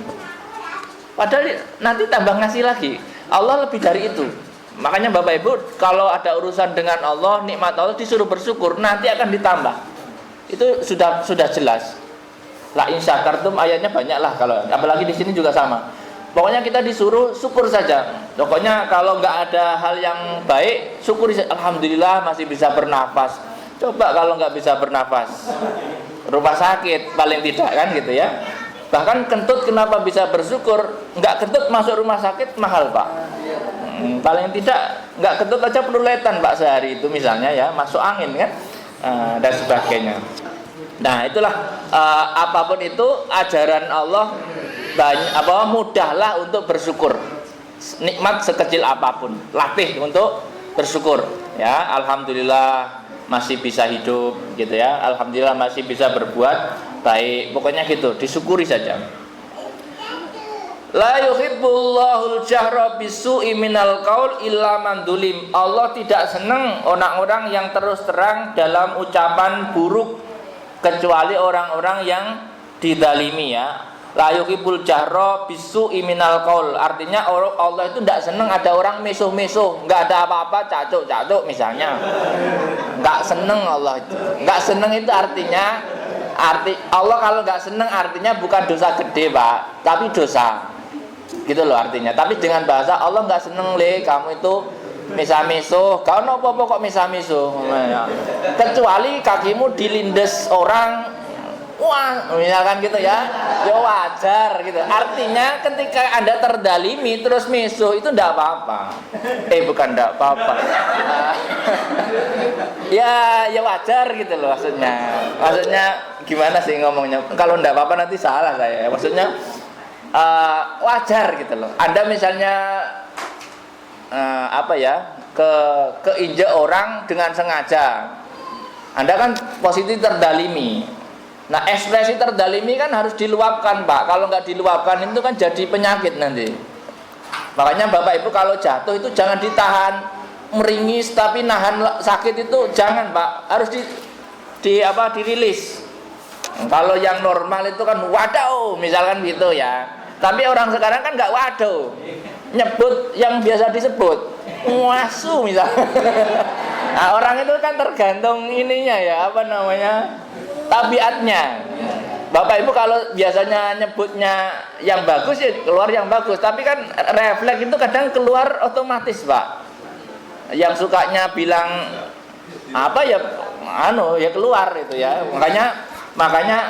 S1: padahal nanti tambah ngasih lagi. Allah lebih dari itu. Makanya Bapak Ibu kalau ada urusan dengan Allah, nikmat Allah disuruh bersyukur, nanti akan ditambah. Itu sudah jelas. La in syakartum ayatnya banyak lah, kalau apalagi di sini juga sama. Pokoknya kita disuruh syukur saja. Pokoknya kalau nggak ada hal yang baik, syukuri. Alhamdulillah masih bisa bernafas. Coba kalau nggak bisa bernafas, rumah sakit paling tidak kan gitu ya. Bahkan kentut kenapa bisa bersyukur? Nggak kentut masuk rumah sakit mahal Pak. Paling tidak nggak kentut aja peluletan Pak sehari itu misalnya ya, masuk angin kan, dan sebagainya. Nah itulah apapun itu ajaran Allah, mudahlah untuk bersyukur. Nikmat sekecil apapun, latih untuk bersyukur ya. Alhamdulillah masih bisa hidup gitu ya, alhamdulillah masih bisa berbuat baik, pokoknya gitu, disyukuri saja. La yuhibbullahul jahra bisu'i minal qaul illa man dulim. Allah tidak senang orang-orang yang terus terang dalam ucapan buruk, kecuali orang-orang yang didalimi ya. La yuhibbul jahra bisu'i minal qaul, artinya Allah itu tidak senang ada orang mesuh-mesuh, enggak ada apa-apa cacuk-cacuk misalnya. Enggak senang Allah itu. Enggak senang itu artinya Allah kalau enggak senang artinya bukan dosa gede Pak, tapi dosa. Gitu loh artinya. Tapi dengan bahasa Allah enggak senang kamu itu misa-misuh. Kau nopo kok misa-misuh? Kecuali kakimu dilindes orang, wah, misalkan gitu ya, ya wajar gitu. Artinya ketika Anda terdalimi terus misuh itu enggak apa-apa. Bukan enggak apa-apa. Ya wajar gitu loh maksudnya. Maksudnya gimana sih ngomongnya? Kalau enggak apa-apa nanti salah saya. Maksudnya wajar gitu loh. Anda misalnya keinjak orang dengan sengaja, Anda kan positif terdalimi. Nah ekspresi terdalimi kan harus diluapkan Pak. Kalau nggak diluapkan itu kan jadi penyakit nanti. Makanya Bapak Ibu kalau jatuh itu jangan ditahan, meringis tapi nahan sakit itu jangan Pak. Harus dirilis. Kalau yang normal itu kan waduh misalkan gitu ya. Tapi orang sekarang kan nggak waduh, nyebut yang biasa disebut wasu misalnya. Nah, orang itu kan tergantung ininya ya, tabiatnya. Bapak Ibu kalau biasanya nyebutnya yang bagus ya keluar yang bagus, tapi kan refleks itu kadang keluar otomatis Pak. Yang sukanya bilang ya keluar itu ya. Makanya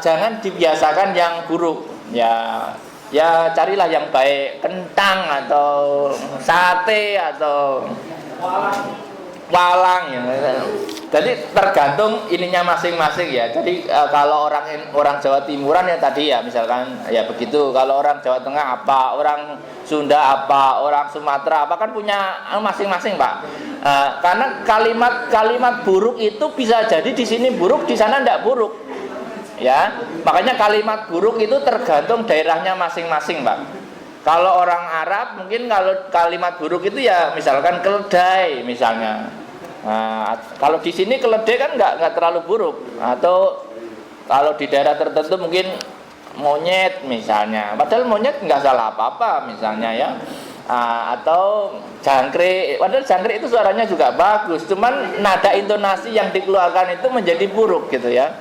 S1: jangan dibiasakan yang buruk. Ya carilah yang baik, kentang atau sate atau walang ya. Jadi tergantung ininya masing-masing ya. Jadi kalau orang Jawa Timuran ya tadi ya misalkan ya begitu. Kalau orang Jawa Tengah apa, orang Sunda apa, orang Sumatera apa kan punya masing-masing Pak. Karena kalimat buruk itu bisa jadi di sini buruk, di sana tidak buruk. Ya, makanya kalimat buruk itu tergantung daerahnya masing-masing, Pak. Kalau orang Arab mungkin kalau kalimat buruk itu ya misalkan keledai misalnya. Nah, kalau di sini keledai kan nggak terlalu buruk, atau kalau di daerah tertentu mungkin monyet misalnya, padahal monyet nggak salah apa-apa misalnya ya, atau jangkrik, padahal jangkrik itu suaranya juga bagus, cuman nada intonasi yang dikeluarkan itu menjadi buruk gitu ya.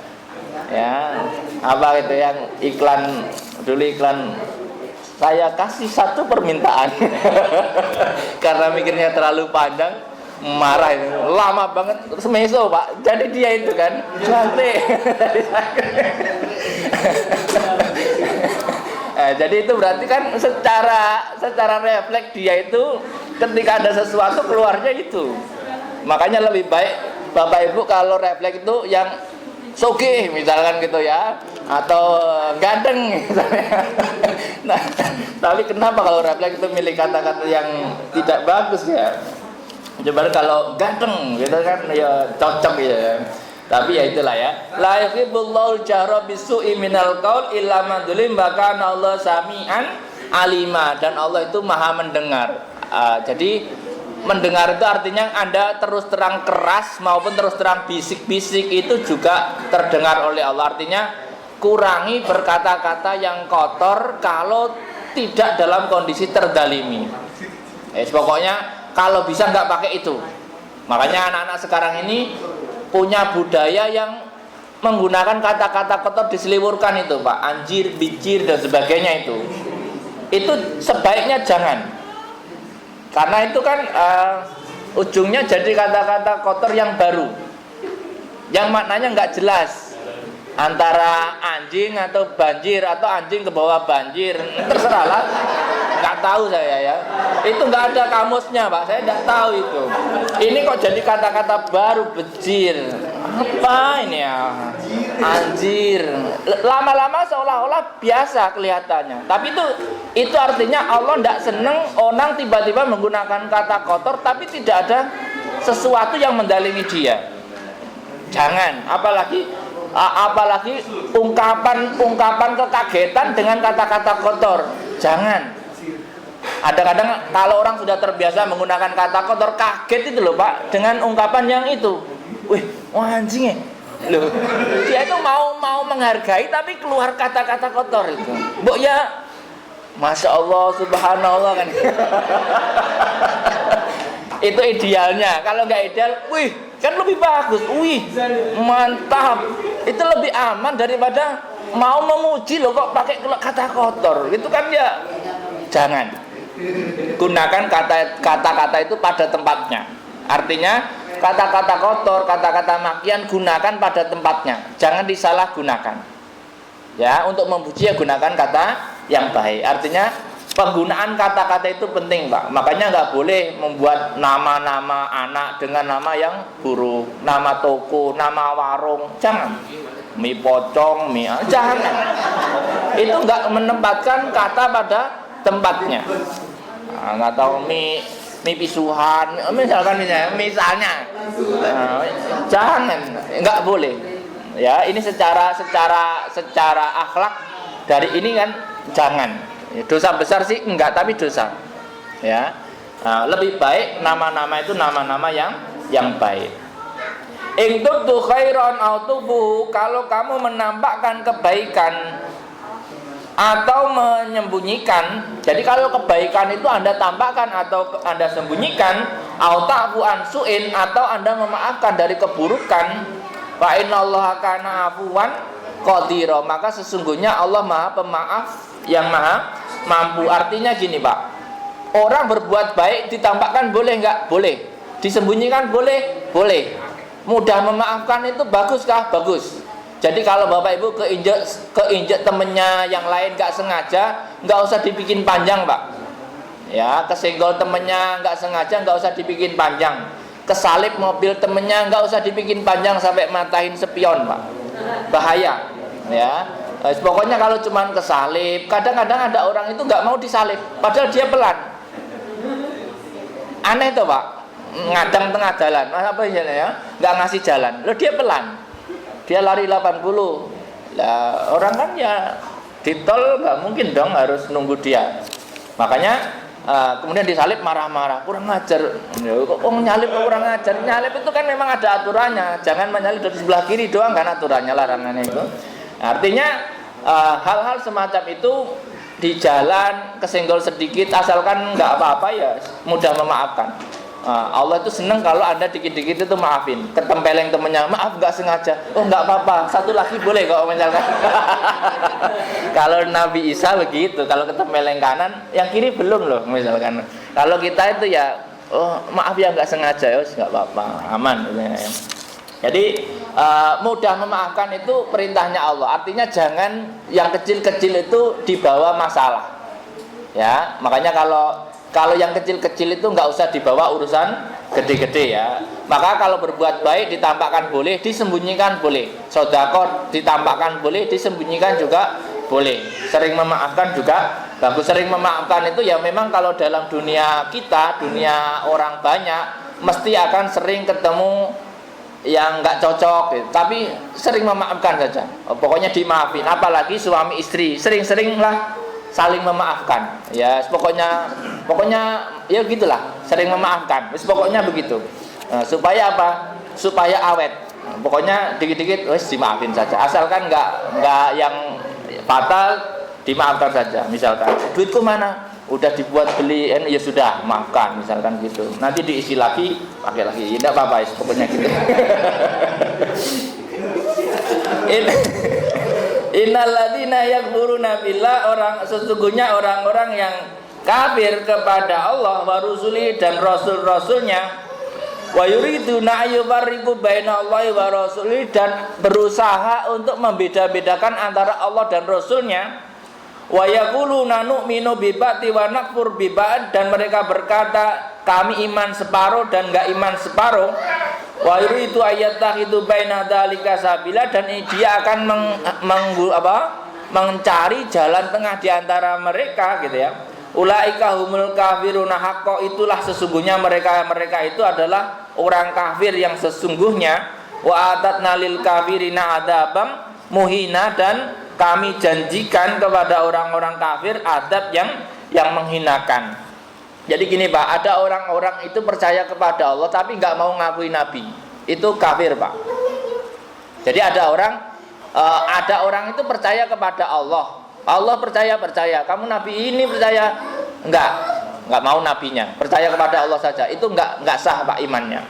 S1: Ya, apa gitu yang iklan dulu, iklan saya kasih satu permintaan karena mikirnya terlalu panjang, marah itu, lama banget, terus meso Pak, jadi dia itu kan jangkrik. Jadi itu berarti kan secara refleks dia itu ketika ada sesuatu keluarnya itu. Makanya lebih baik Bapak Ibu kalau refleks itu yang sogeh misalkan gitu ya, atau gandeng misalnya. Nah, tapi kenapa kalau refleks itu milih kata-kata yang tidak bagus ya? Coba kalau ganteng gitu kan ya cocok ya. Tapi ya itulah ya. La yuhibbullahu jahra bisu'i minal qaul illa man dzulim, bahkan Allah sami'an alima, dan Allah itu maha mendengar. Jadi mendengar itu artinya Anda terus terang keras maupun terus terang bisik-bisik itu juga terdengar oleh Allah. Artinya kurangi berkata-kata yang kotor kalau tidak dalam kondisi terdalimi. Pokoknya kalau bisa nggak pakai itu. Makanya anak-anak sekarang ini punya budaya yang menggunakan kata-kata kotor diseliwurkan itu Pak, anjir, bicir dan sebagainya itu sebaiknya jangan, karena itu kan ujungnya jadi kata-kata kotor yang baru, yang maknanya nggak jelas, antara anjing atau banjir atau anjing ke bawah banjir, terserahlah, nggak tahu saya ya, itu nggak ada kamusnya Pak, saya nggak tahu itu. Ini kok jadi kata-kata baru, bejir, apa ini ya, anjir, lama-lama seolah-olah biasa kelihatannya, tapi itu artinya Allah nggak seneng orang tiba-tiba menggunakan kata kotor tapi tidak ada sesuatu yang mendalimi dia. Jangan, apalagi ungkapan kekagetan dengan kata-kata kotor, jangan. Ada kadang kalau orang sudah terbiasa menggunakan kata kotor, kaget itu loh Pak dengan ungkapan yang itu. Wih, wah anjing ya. Loh, dia itu mau menghargai tapi keluar kata-kata kotor itu. Mbok ya, Masya Allah, Subhanallah kan. Itu idealnya. Kalau nggak ideal, wih, kan lebih bagus. Wih, mantap. Itu lebih aman daripada mau memuji loh kok pakai kata kotor. Itu kan ya, jangan. Gunakan kata-kata itu pada tempatnya. Artinya kata-kata kotor, kata-kata makian gunakan pada tempatnya. Jangan disalahgunakan. Ya, untuk memuji ya gunakan kata yang baik. Artinya penggunaan kata-kata itu penting Pak. Makanya nggak boleh membuat nama-nama anak dengan nama yang buruk, nama toko, nama warung. Jangan. Mie pocong, jangan. Itu nggak menempatkan kata pada tempatnya. Nggak tahu mie pisuhan misalnya, jangan, nggak boleh ya. Ini secara akhlak dari ini kan jangan. Dosa besar sih enggak, tapi dosa ya. Lebih baik nama-nama itu nama-nama yang baik. In tubdu khairan aw tubuhu, kalau kamu menampakkan kebaikan atau menyembunyikan. Jadi kalau kebaikan itu Anda tampakkan atau Anda sembunyikan, au ta'fu an su'in, atau Anda memaafkan dari keburukan, fa innallaha kana afuwan qadira, maka sesungguhnya Allah Maha Pemaaf yang Maha Mampu. Artinya gini Pak, orang berbuat baik ditampakkan boleh nggak? Boleh. Disembunyikan boleh? Boleh. Mudah memaafkan itu baguskah? Bagus. Jadi kalau Bapak Ibu keinjek temennya yang lain nggak sengaja, nggak usah dibikin panjang Pak. Ya, kesenggol temennya nggak sengaja, nggak usah dibikin panjang. Kesalip mobil temennya nggak usah dibikin panjang sampai matahin spion Pak. Bahaya. Ya. Pokoknya kalau cuman kesalip, kadang-kadang ada orang itu nggak mau disalip, padahal dia pelan. Aneh tuh Pak, ngadang tengah jalan, apa ya? Nggak ngasih jalan, loh dia pelan. Dia lari 80. Lah orang kan ya di tol nggak mungkin dong harus nunggu dia. Makanya kemudian disalib marah-marah, kurang ngajar. Kok nyalib kok kurang ngajar? Nyalib itu kan memang ada aturannya. Jangan menyalib dari sebelah kiri doang kan aturannya, larangannya itu. Artinya hal-hal semacam itu di jalan kesenggol sedikit asalkan nggak apa-apa ya mudah memaafkan. Allah itu senang kalau Anda dikit-dikit itu maafin. Ketempeleng temennya, maaf nggak sengaja. Oh nggak apa-apa, satu lagi boleh kalau misalkan. Kalau Nabi Isa begitu, kalau ketempeleng kanan, yang kiri belum loh misalkan. Kalau kita itu ya, oh maaf ya nggak sengaja, ya nggak apa-apa, aman. Jadi mudah memaafkan itu perintahnya Allah. Artinya jangan yang kecil-kecil itu dibawa masalah. Ya, makanya kalau yang kecil-kecil itu nggak usah dibawa urusan gede-gede ya. Maka kalau berbuat baik ditampakkan boleh, disembunyikan boleh. Sedekah ditampakkan boleh, disembunyikan juga boleh. Sering memaafkan juga bagus. Sering memaafkan itu ya memang kalau dalam dunia kita, dunia orang banyak, mesti akan sering ketemu yang nggak cocok gitu. Tapi sering memaafkan saja. Pokoknya dimaafin. Apalagi suami istri, sering-seringlah saling memaafkan. Ya, pokoknya ya gitulah, sering memaafkan. Pokoknya begitu. Supaya apa? Supaya awet. Pokoknya dikit-dikit wes dimaafin saja. Asalkan nggak yang fatal, dimaafkan saja. Misalkan, duitku mana? Udah dibuat beli, ya sudah, maafkan. Misalkan gitu. Nanti diisi lagi, pakai lagi. Tidak apa-apa, pokoknya gitu. Innalladzina yakfuruna billah, sesungguhnya orang-orang yang kafir kepada Allah wa rusuli dan rasul-rasulnya, wa yuriduna ayyufarriqu bainallahi wa rasuli, dan berusaha untuk membeda-bedakan antara Allah dan rasulnya, wa yaquluna nu'minu bi ba'di wa nakfur bi ba'd, dan mereka berkata kami iman separuh dan enggak iman separuh. Wa yuridu ayattakhidhu baina dzalika sabila, dan dia akan mencari jalan tengah di antara mereka gitu ya. Ulaika humul kafiruna haqqo, itulah sesungguhnya mereka itu adalah orang kafir yang sesungguhnya. Wa atatna lil kafirina adzabam muhina, dan kami janjikan kepada orang-orang kafir adab yang menghinakan. Jadi gini Pak, ada orang-orang itu percaya kepada Allah tapi nggak mau ngakui Nabi, itu kafir Pak. Jadi ada orang itu percaya kepada Allah, Allah percaya, kamu Nabi ini percaya, nggak mau nabinya, percaya kepada Allah saja, itu nggak sah Pak imannya.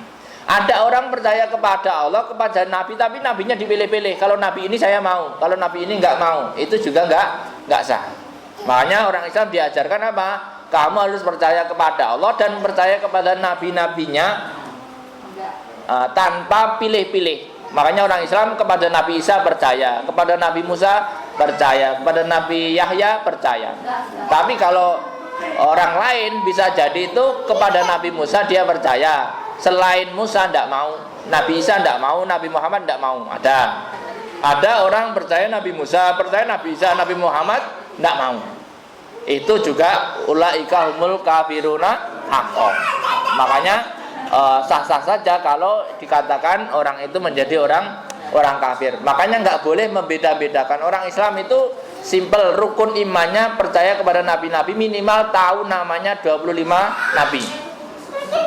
S1: Ada orang percaya kepada Allah, kepada Nabi, tapi nabinya dipilih-pilih. Kalau Nabi ini saya mau, kalau Nabi ini nggak mau, itu juga nggak sah. Makanya orang Islam diajarkan apa? Kamu harus percaya kepada Allah dan percaya kepada nabi-nabinya tanpa pilih-pilih. Makanya orang Islam kepada Nabi Isa percaya, kepada Nabi Musa percaya, kepada Nabi Yahya percaya. Tapi kalau orang lain bisa jadi itu kepada Nabi Musa dia percaya, selain Musa tidak mau, Nabi Isa tidak mau, Nabi Muhammad tidak mau. Ada orang percaya Nabi Musa, percaya Nabi Isa, Nabi Muhammad tidak mau. Itu juga ulaika humul kafiruna haqqo. Makanya sah-sah saja kalau dikatakan orang itu menjadi orang kafir. Makanya nggak boleh membeda-bedakan. Orang Islam itu simple, rukun imannya percaya kepada nabi-nabi, minimal tahu namanya 25 nabi,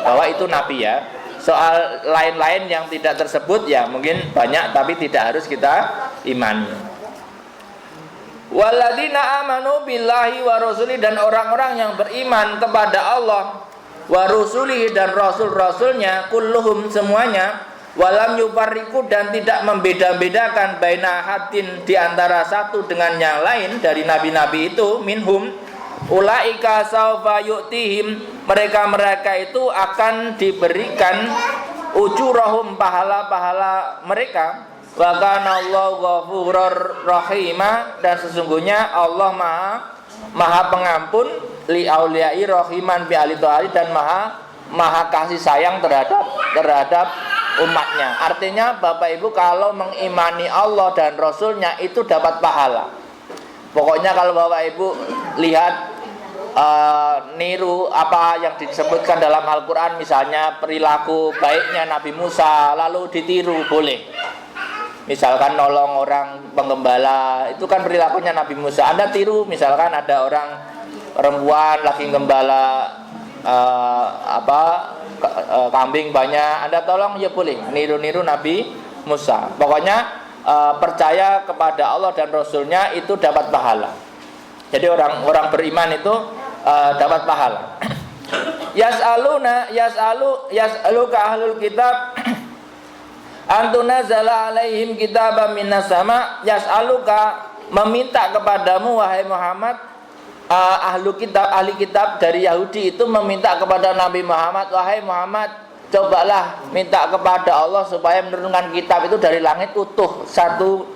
S1: bahwa itu nabi ya. Soal lain-lain yang tidak tersebut ya mungkin banyak tapi tidak harus kita imani. Walladzina amanu billahi wa rusuli, dan orang-orang yang beriman kepada Allah wa rusuli dan rasul-rasulnya, kulluhum semuanya, walam yufarriqu, dan tidak membeda-bedakan baina hadin di antara satu dengan yang lain dari nabi-nabi itu, minhum ulaika saufa yu'tihim, mereka itu akan diberikan ujurahum, pahala-pahala mereka. Wa kana Allahu ghafurur rahima, dan sesungguhnya Allah maha pengampun, li auliyai rahiman bi ahli ta'ali, dan maha kasih sayang terhadap umatnya. Artinya Bapak Ibu kalau mengimani Allah dan Rasulnya itu dapat pahala. Pokoknya kalau Bapak Ibu lihat niru apa yang disebutkan dalam Al-Quran, misalnya perilaku baiknya Nabi Musa lalu ditiru boleh. Misalkan nolong orang penggembala, itu kan perilakunya Nabi Musa, Anda tiru. Misalkan ada orang perempuan lagi gembala kambing banyak, Anda tolong, ya boleh niru-niru Nabi Musa. Pokoknya percaya kepada Allah dan Rasulnya itu dapat pahala. Jadi orang beriman itu dapat pahala. Yas'aluka ahlul kitab antunazala alaihim kitabam minas sama. Yas'aluka, meminta kepadamu wahai Muhammad, ahli kitab dari Yahudi itu meminta kepada Nabi Muhammad, wahai Muhammad, cobalah minta kepada Allah supaya menurunkan kitab itu dari langit utuh, satu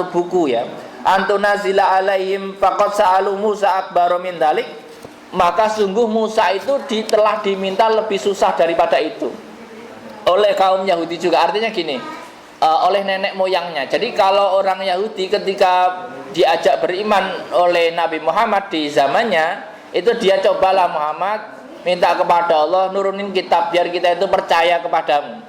S1: buku ya. Antunazila alaihim faqad sa'alu Musa akbaru min dalik. Maka sungguh Musa itu telah diminta lebih susah daripada itu oleh kaum Yahudi juga. Artinya gini, oleh nenek moyangnya. Jadi kalau orang Yahudi ketika diajak beriman oleh Nabi Muhammad di zamannya, itu dia cobalah Muhammad minta kepada Allah nurunin kitab biar kita itu percaya kepadamu.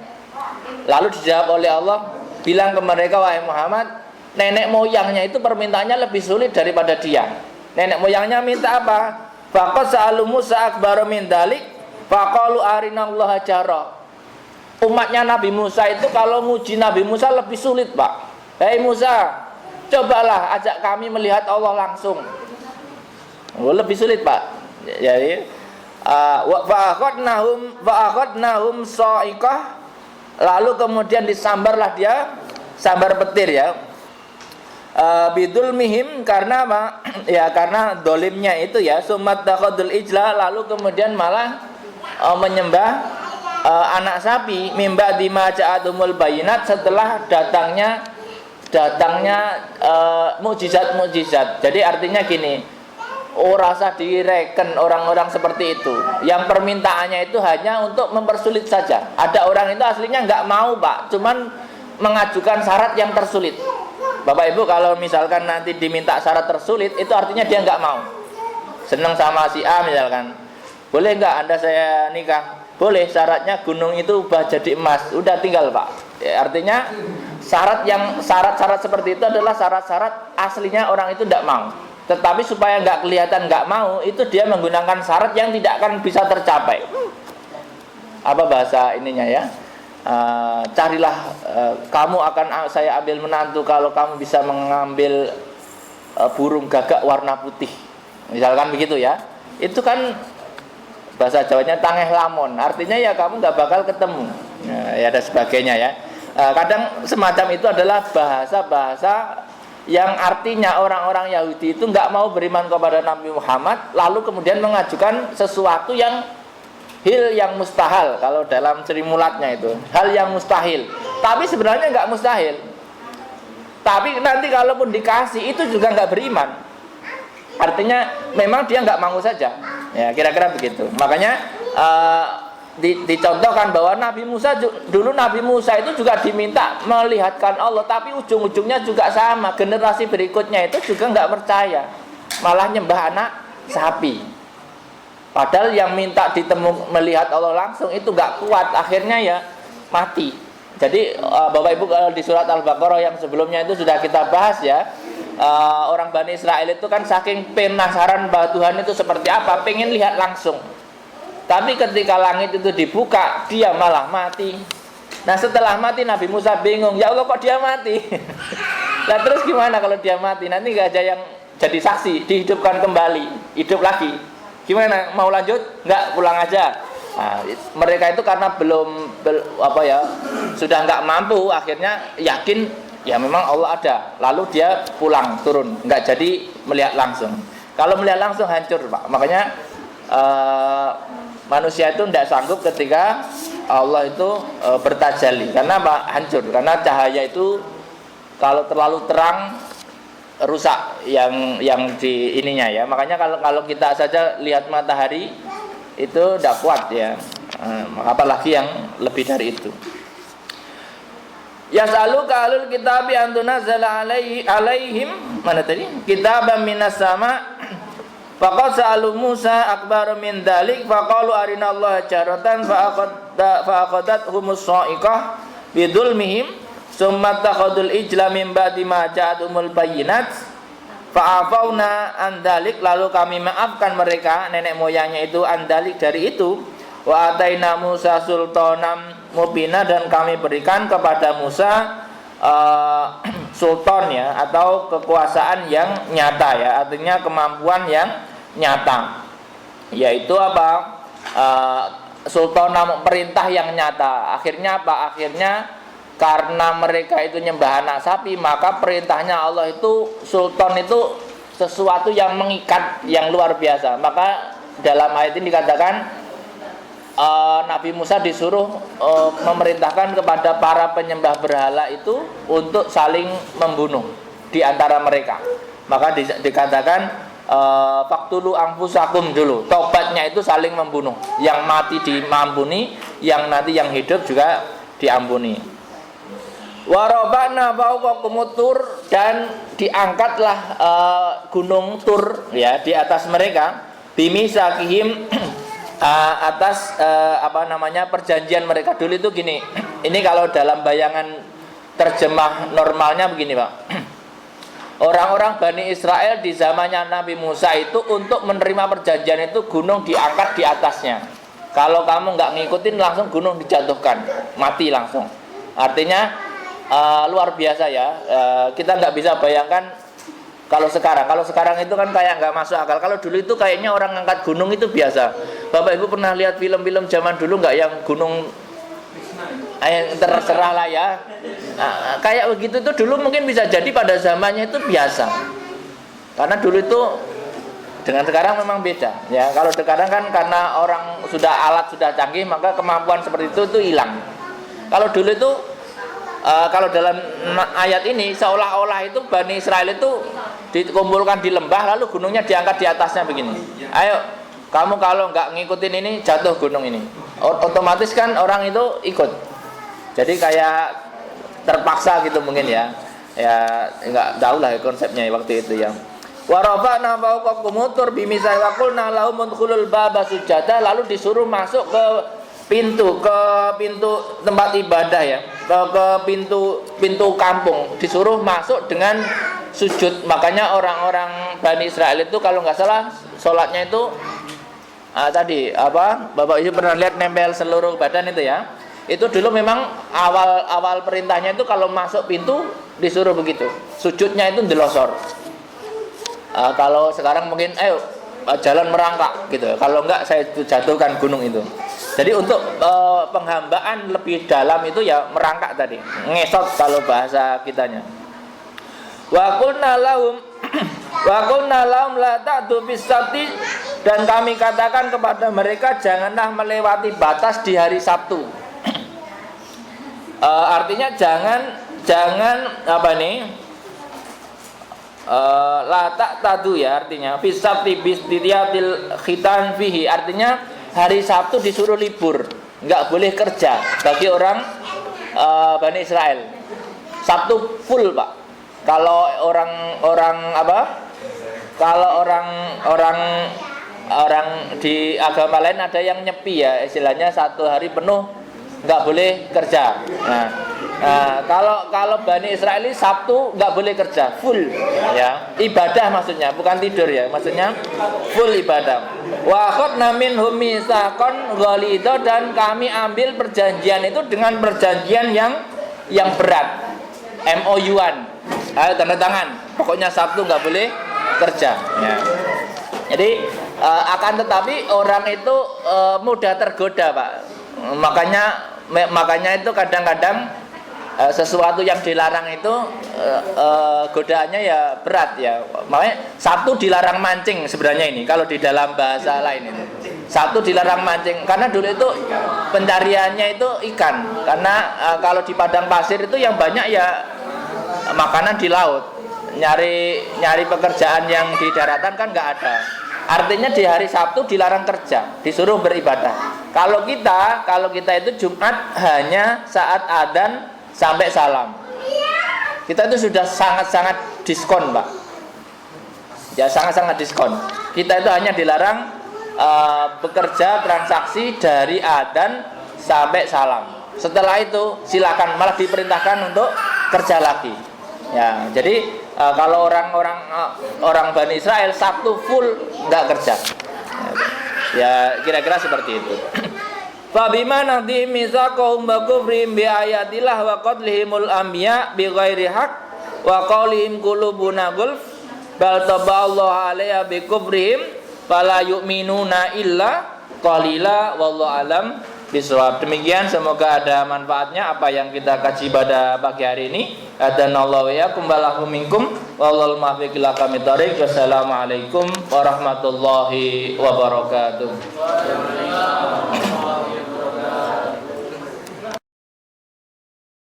S1: Lalu dijawab oleh Allah, bilang ke mereka, wahai Muhammad, nenek moyangnya itu permintaannya lebih sulit daripada dia. Nenek moyangnya minta apa? Faqad sa'alu Musa akbaru min dalik faqalu arinallaha jara. Umatnya Nabi Musa itu kalau muji Nabi Musa lebih sulit, Pak. Hei Musa, cobalah ajak kami melihat Allah langsung. Lebih sulit, Pak. Jadi fa'akhadnahum sa'iqah, lalu kemudian disambarlah dia, sambar petir ya. Bidul mihim, karena apa? Ya karena dolimnya itu ya. Sumat takhadul ijla, lalu kemudian malah menyembah anak sapi. Mimba dima ja'atumul bayinat, setelah datangnya mukjizat. Jadi artinya gini, rasa direken orang-orang seperti itu yang permintaannya itu hanya untuk mempersulit saja. Ada orang itu aslinya nggak mau, Pak, cuman mengajukan syarat yang tersulit. Bapak Ibu kalau misalkan nanti diminta syarat tersulit, itu artinya dia nggak mau. Senang sama si A misalkan, boleh nggak Anda saya nikah? Boleh, syaratnya gunung itu ubah jadi emas. Udah tinggal, Pak. Ya, artinya syarat-syarat seperti itu adalah syarat-syarat aslinya orang itu tidak mau. Tetapi supaya nggak kelihatan nggak mau, itu dia menggunakan syarat yang tidak akan bisa tercapai. Apa bahasa ininya ya? Carilah, kamu akan saya ambil menantu kalau kamu bisa mengambil burung gagak warna putih, misalkan begitu ya. Itu kan bahasa Jawanya tangeh lamon, artinya ya kamu nggak bakal ketemu ya ada sebagainya ya. Kadang semacam itu adalah bahasa-bahasa yang artinya orang-orang Yahudi itu nggak mau beriman kepada Nabi Muhammad, lalu kemudian mengajukan sesuatu yang yang mustahil, kalau dalam Sri Mulatnya itu hal yang mustahil, tapi sebenarnya nggak mustahil. Tapi nanti kalaupun dikasih itu juga nggak beriman. Artinya memang dia nggak mau saja. Ya kira-kira begitu. Makanya dicontohkan bahwa Nabi Musa itu juga diminta melihatkan Allah, tapi ujung-ujungnya juga sama. Generasi berikutnya itu juga nggak percaya, malah nyembah anak sapi. Padahal yang minta melihat Allah langsung itu nggak kuat, akhirnya ya mati. Jadi Bapak Ibu kalau di surat Al-Baqarah yang sebelumnya itu sudah kita bahas ya, orang Bani Israel itu kan saking penasaran bahwa Tuhan itu seperti apa, pengen lihat langsung. Tapi ketika langit itu dibuka, dia malah mati. Nah setelah mati Nabi Musa bingung, ya Allah kok dia mati? Nah terus gimana kalau dia mati? Nanti nggak ada yang jadi saksi, dihidupkan kembali, hidup lagi. Gimana, mau lanjut? Enggak, pulang aja. Nah, mereka itu karena sudah enggak mampu, akhirnya yakin ya memang Allah ada. Lalu dia pulang, turun, enggak jadi melihat langsung. Kalau melihat langsung hancur, Pak. Makanya manusia itu enggak sanggup ketika Allah itu bertajalli. Karena apa? Hancur. Karena cahaya itu kalau terlalu terang rusak yang di ininya ya. Makanya kalau kita saja lihat matahari itu tidak kuat ya, apalagi yang lebih dari itu. Yas'aluka ahlul kitabi an tunazzala alaihim, mana tadi? Kitaban minas sama. Faqad sa'alu Musa akbaru min dalik faqalu arinallaha jaratan fa'aqadathumus sa'iqah bidulmihim summa takhadul ijla min ba'di ma ja'atumul bayyinat Fa'afauna andalik, lalu kami maafkan mereka nenek moyangnya itu andalik dari itu. Wa ataina Musa sultanan mubina, dan kami berikan kepada Musa sultan ya, atau kekuasaan yang nyata ya, artinya kemampuan yang nyata, yaitu apa, sultan perintah yang nyata. Akhirnya apa? Akhirnya karena mereka itu nyembah anak sapi, maka perintahnya Allah itu, sultan itu sesuatu yang mengikat, yang luar biasa. Maka dalam ayat ini dikatakan Nabi Musa disuruh memerintahkan kepada para penyembah berhala itu untuk saling membunuh di antara mereka. Maka dikatakan faktulu anfusakum dulu, tobatnya itu saling membunuh, yang mati diampuni, yang nanti yang hidup juga diampuni. Warobana fawqakumut tur, dan diangkatlah gunung Tur ya di atas mereka, bimisakihim atas perjanjian mereka. Dulu itu gini, ini kalau dalam bayangan terjemah normalnya begini Pak. Orang-orang Bani Israel di zamannya Nabi Musa itu untuk menerima perjanjian itu gunung diangkat di atasnya. Kalau kamu nggak ngikutin langsung gunung dijatuhkan, mati langsung. Artinya luar biasa ya. Kita nggak bisa bayangkan kalau sekarang itu kan kayak nggak masuk akal. Kalau dulu itu kayaknya orang ngangkat gunung itu biasa. Bapak Ibu pernah lihat film-film zaman dulu nggak, yang gunung terserah lah ya, kayak begitu itu dulu mungkin bisa jadi pada zamannya itu biasa, karena dulu itu dengan sekarang memang beda ya. Kalau sekarang kan karena orang alat sudah canggih, maka kemampuan seperti itu hilang. Kalau dulu itu kalau dalam ayat ini seolah-olah itu Bani Israel itu dikumpulkan di lembah, lalu gunungnya diangkat di atasnya begini. Ayo kamu kalau nggak ngikutin ini jatuh gunung ini. Otomatis kan orang itu ikut. Jadi kayak terpaksa gitu mungkin ya. Ya nggak tahu lah konsepnya waktu itu ya. Wa rafa'na fawqakum tur bimisai wa qulna lahum udkhulul baba sujada, lalu disuruh masuk ke pintu tempat ibadah ya, ke pintu kampung, disuruh masuk dengan sujud. Makanya orang-orang Bani Israel itu kalau nggak salah sholatnya itu tadi Bapak Ibu pernah lihat nempel seluruh badan itu ya. Itu dulu memang awal perintahnya itu kalau masuk pintu disuruh begitu, sujudnya itu ndelosor. Kalau sekarang mungkin ayo jalan merangkak gitu, kalau enggak saya jatuhkan gunung itu. Jadi untuk penghambaan lebih dalam itu ya merangkak tadi, ngesot kalau bahasa kitanya. Wa qulna lahum la ta'du bis-sabti, dan kami katakan kepada mereka janganlah melewati batas di hari Sabtu. Artinya jangan la ta'tadu ya, artinya bis-sabti bis-diyatil khitan fihi, artinya hari Sabtu disuruh libur, nggak boleh kerja bagi orang Bani Israel. Sabtu full Pak. Kalau orang di agama lain ada yang nyepi ya, istilahnya satu hari penuh nggak boleh kerja. Nah, kalau Bani Israel ini Sabtu nggak boleh kerja, full ya, ibadah maksudnya, bukan tidur ya, maksudnya full ibadah. Wa akhadna minhum mitsaqan ghalidha, dan kami ambil perjanjian itu dengan perjanjian yang berat, MOU-an. Ayo tanda tangan, pokoknya Sabtu nggak boleh kerja ya. Jadi akan tetapi orang itu mudah tergoda Pak. Makanya itu kadang-kadang sesuatu yang dilarang itu godaannya ya berat ya. Makanya Sabtu dilarang mancing sebenarnya ini, kalau di dalam bahasa lain itu. Sabtu dilarang mancing karena dulu itu pencariannya itu ikan. Karena kalau di padang pasir itu yang banyak ya makanan di laut. Nyari pekerjaan yang di daratan kan nggak ada. Artinya di hari Sabtu dilarang kerja, disuruh beribadah. Kalau kita itu Jumat hanya saat adzan sampai salam. Kita itu sudah sangat-sangat diskon, Pak. Ya, sangat-sangat diskon. Kita itu hanya dilarang bekerja transaksi dari adzan sampai salam. Setelah itu silakan, malah diperintahkan untuk kerja lagi. Ya, jadi kalau orang Bani Israel Sabtu full nggak kerja. Ya kira-kira seperti itu. Fa bima nadhi misaqahum wa kufrihim bi ayatillah wa qatlihimul anbiya bi ghairi haqq wa qawlihim qulubuna gulf bal taballahu 'alaiha bi kufrihim fala yu'minuna illa qalila wallahu alam bisawab. Demikian, semoga ada manfaatnya apa yang kita kaji pada pagi hari ini. Adanallahu wa yakum balahu minkum wallahul muwaffiq ila aqwamit thoriq. Wassalamualaikum warahmatullahi wabarakatuh.